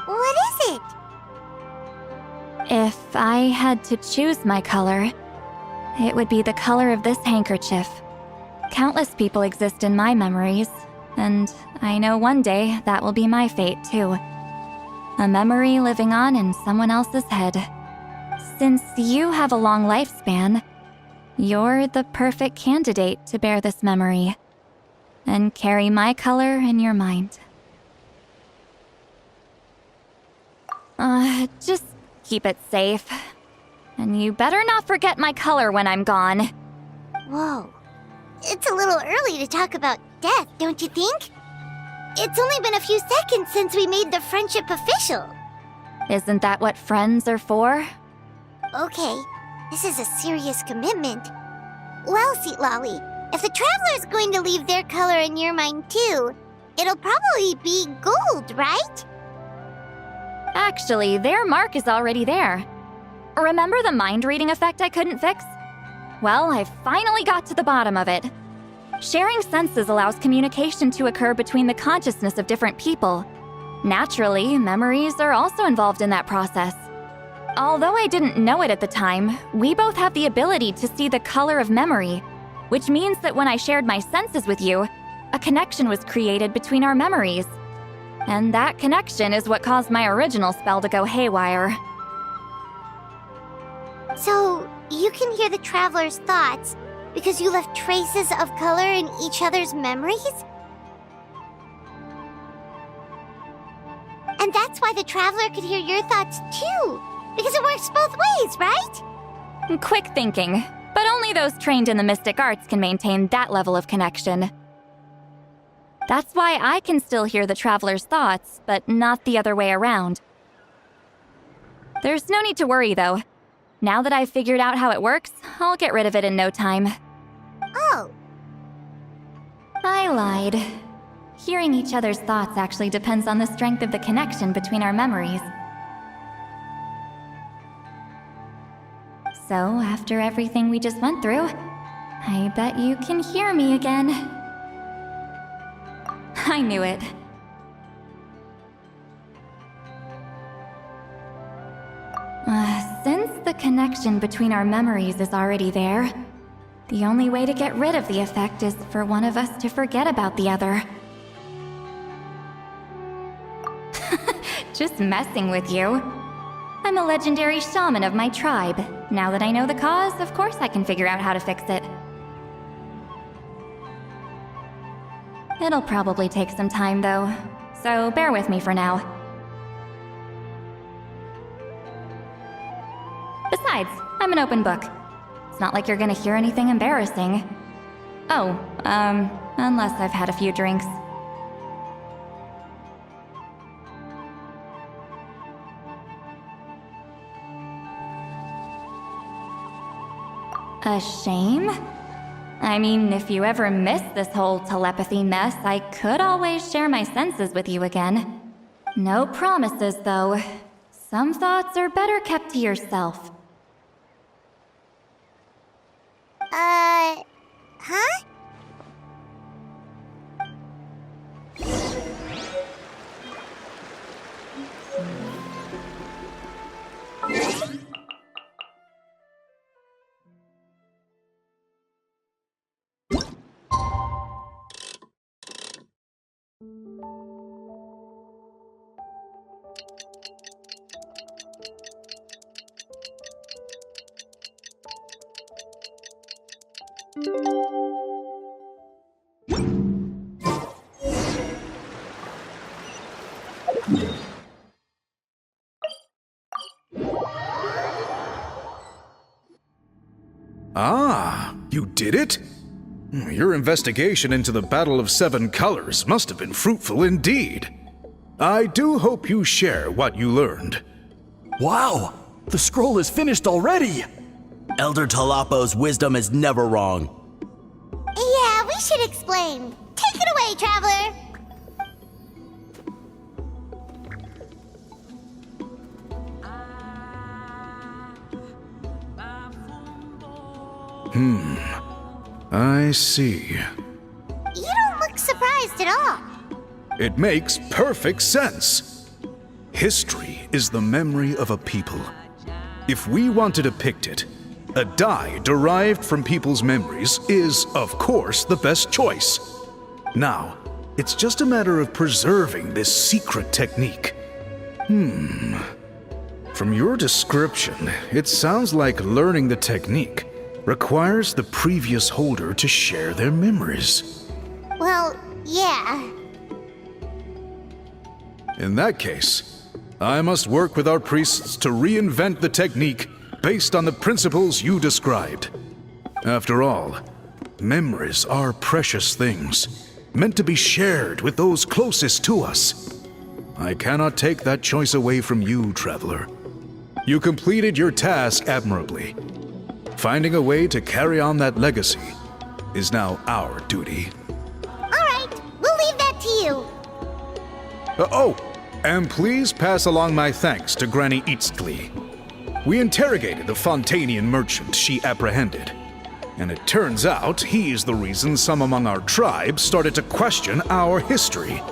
A: What is it?
E: If I had to choose my color, it would be the color of this handkerchief. Countless people exist in my memories, and I know one day that will be my fate too. A memory living on in someone else's head. Since you have a long lifespan, you're the perfect candidate to bear this memory and carry my color in your mind. Just keep it safe. And you better not forget my color when I'm gone.
A: Whoa. It's a little early to talk about death, don't you think? It's only been a few seconds since we made the friendship official.
E: Isn't that what friends are for?
A: Okay, this is a serious commitment. Well, Citlali, if the Traveler's going to leave their color in your mind too, it'll probably be gold, right?
E: Actually, their mark is already there. Remember the mind-reading effect I couldn't fix? Well, I finally got to the bottom of it. Sharing senses allows communication to occur between the consciousness of different people. Naturally, memories are also involved in that process. Although I didn't know it at the time, we both have the ability to see the color of memory, which means that when I shared my senses with you, a connection was created between our memories. And that connection is what caused my original spell to go haywire.
A: So, you can hear the traveler's thoughts because you left traces of color in each other's memories? And that's why the traveler could hear your thoughts too, because it works both ways, right?
E: Quick thinking, but only those trained in the mystic arts can maintain that level of connection. That's why I can still hear the traveler's thoughts, but not the other way around. There's no need to worry, though. Now that I've figured out how it works, I'll get rid of it in no time.
A: Oh.
E: I lied. Hearing each other's thoughts actually depends on the strength of the connection between our memories. So, after everything we just went through, I bet you can hear me again. I knew it. Since the connection between our memories is already there, the only way to get rid of the effect is for one of us to forget about the other. Just messing with you. I'm a legendary shaman of my tribe. Now that I know the cause, of course I can figure out how to fix it. It'll probably take some time, though, so bear with me for now. Besides, I'm an open book. It's not like you're gonna hear anything embarrassing. Oh, unless I've had a few drinks. A shame? I mean, if you ever miss this whole telepathy mess, I could always share my senses with you again. No promises, though. Some thoughts are better kept to yourself.
A: Huh?
M: Ah, you did it? Your investigation into the Battle of Seven Colors must have been fruitful indeed. I do hope you share what you learned.
I: Wow! The scroll is finished already!
J: Elder Talapo's wisdom is never wrong.
A: Yeah, we should explain. Take it away, traveler!
M: I see.
A: You don't look surprised at all.
M: It makes perfect sense. History is the memory of a people. If we want to depict it, a dye derived from people's memories is, of course, the best choice. Now, it's just a matter of preserving this secret technique. From your description, it sounds like learning the technique requires the previous holder to share their memories.
A: Well, yeah.
M: In that case, I must work with our priests to reinvent the technique based on the principles you described. After all, memories are precious things, meant to be shared with those closest to us. I cannot take that choice away from you, traveler. You completed your task admirably. Finding a way to carry on that legacy is now our duty.
A: All right, we'll leave that to you.
M: And please pass along my thanks to Granny Citlali. We interrogated the Fontanian merchant she apprehended, and it turns out he's the reason some among our tribe started to question our history.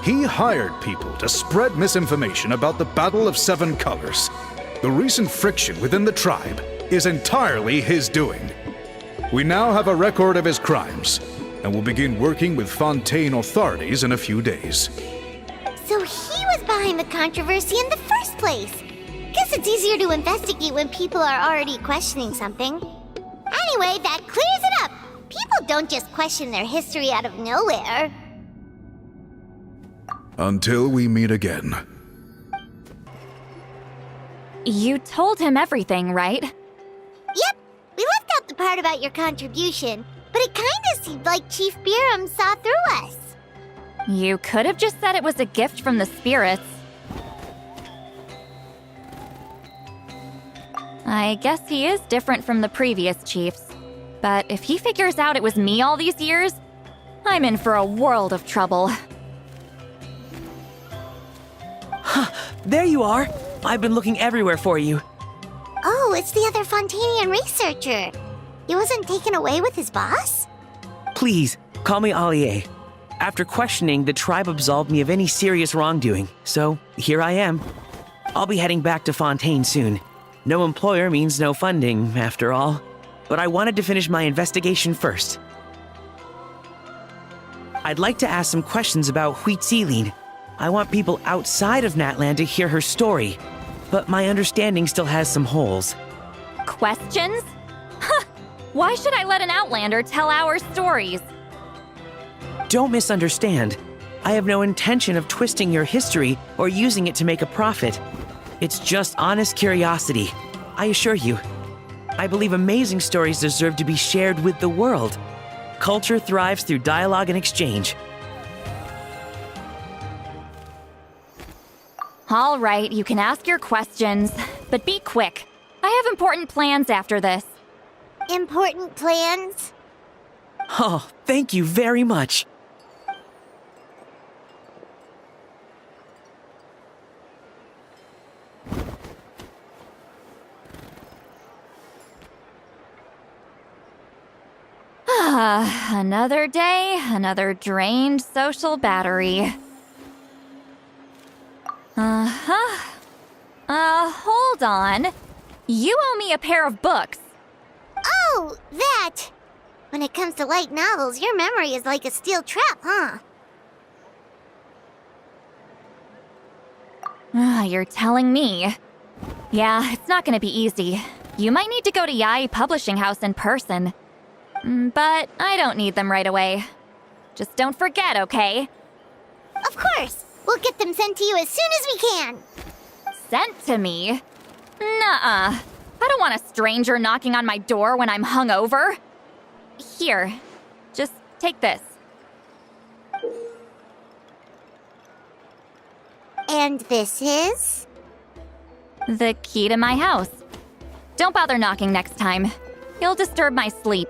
M: He hired people to spread misinformation about the Battle of Seven Colors. The recent friction within the tribe is entirely his doing. We now have a record of his crimes, and will begin working with Fontaine authorities in a few days.
A: So he was behind the controversy in the first place. Guess it's easier to investigate when people are already questioning something. Anyway, that clears it up. People don't just question their history out of nowhere.
M: Until we meet again.
E: You told him everything, right?
A: Yep, we left out the part about your contribution, but it kinda seemed like Chief Biram saw through us.
E: You could have just said it was a gift from the spirits. I guess he is different from the previous chiefs. But if he figures out it was me all these years, I'm in for a world of trouble.
D: There you are! I've been looking everywhere for you.
A: Oh, it's the other Fontainian researcher. He wasn't taken away with his boss?
D: Please, call me Allier. After questioning, the tribe absolved me of any serious wrongdoing, so here I am. I'll be heading back to Fontaine soon. No employer means no funding, after all. But I wanted to finish my investigation first. I'd like to ask some questions about Citlali. I want people outside of Natlan to hear her story, but my understanding still has some holes.
E: Questions? Huh! Why should I let an Outlander tell our stories?
D: Don't misunderstand. I have no intention of twisting your history or using it to make a profit. It's just honest curiosity, I assure you. I believe amazing stories deserve to be shared with the world. Culture thrives through dialogue and exchange.
E: All right, you can ask your questions, but be quick. I have important plans after this.
A: Important plans?
D: Oh, thank you very much.
E: Another day, another drained social battery. Hold on. You owe me a pair of books.
A: Oh, that! When it comes to light novels, your memory is like a steel trap, huh?
E: You're telling me. Yeah, it's not gonna be easy. You might need to go to Yai Publishing House in person. But I don't need them right away. Just don't forget, okay?
A: Of course! We'll get them sent to you as soon as we can!
E: Sent to me? Nuh-uh. I don't want a stranger knocking on my door when I'm hungover. Here, just take this.
A: And this is?
E: The key to my house. Don't bother knocking next time. You'll disturb my sleep.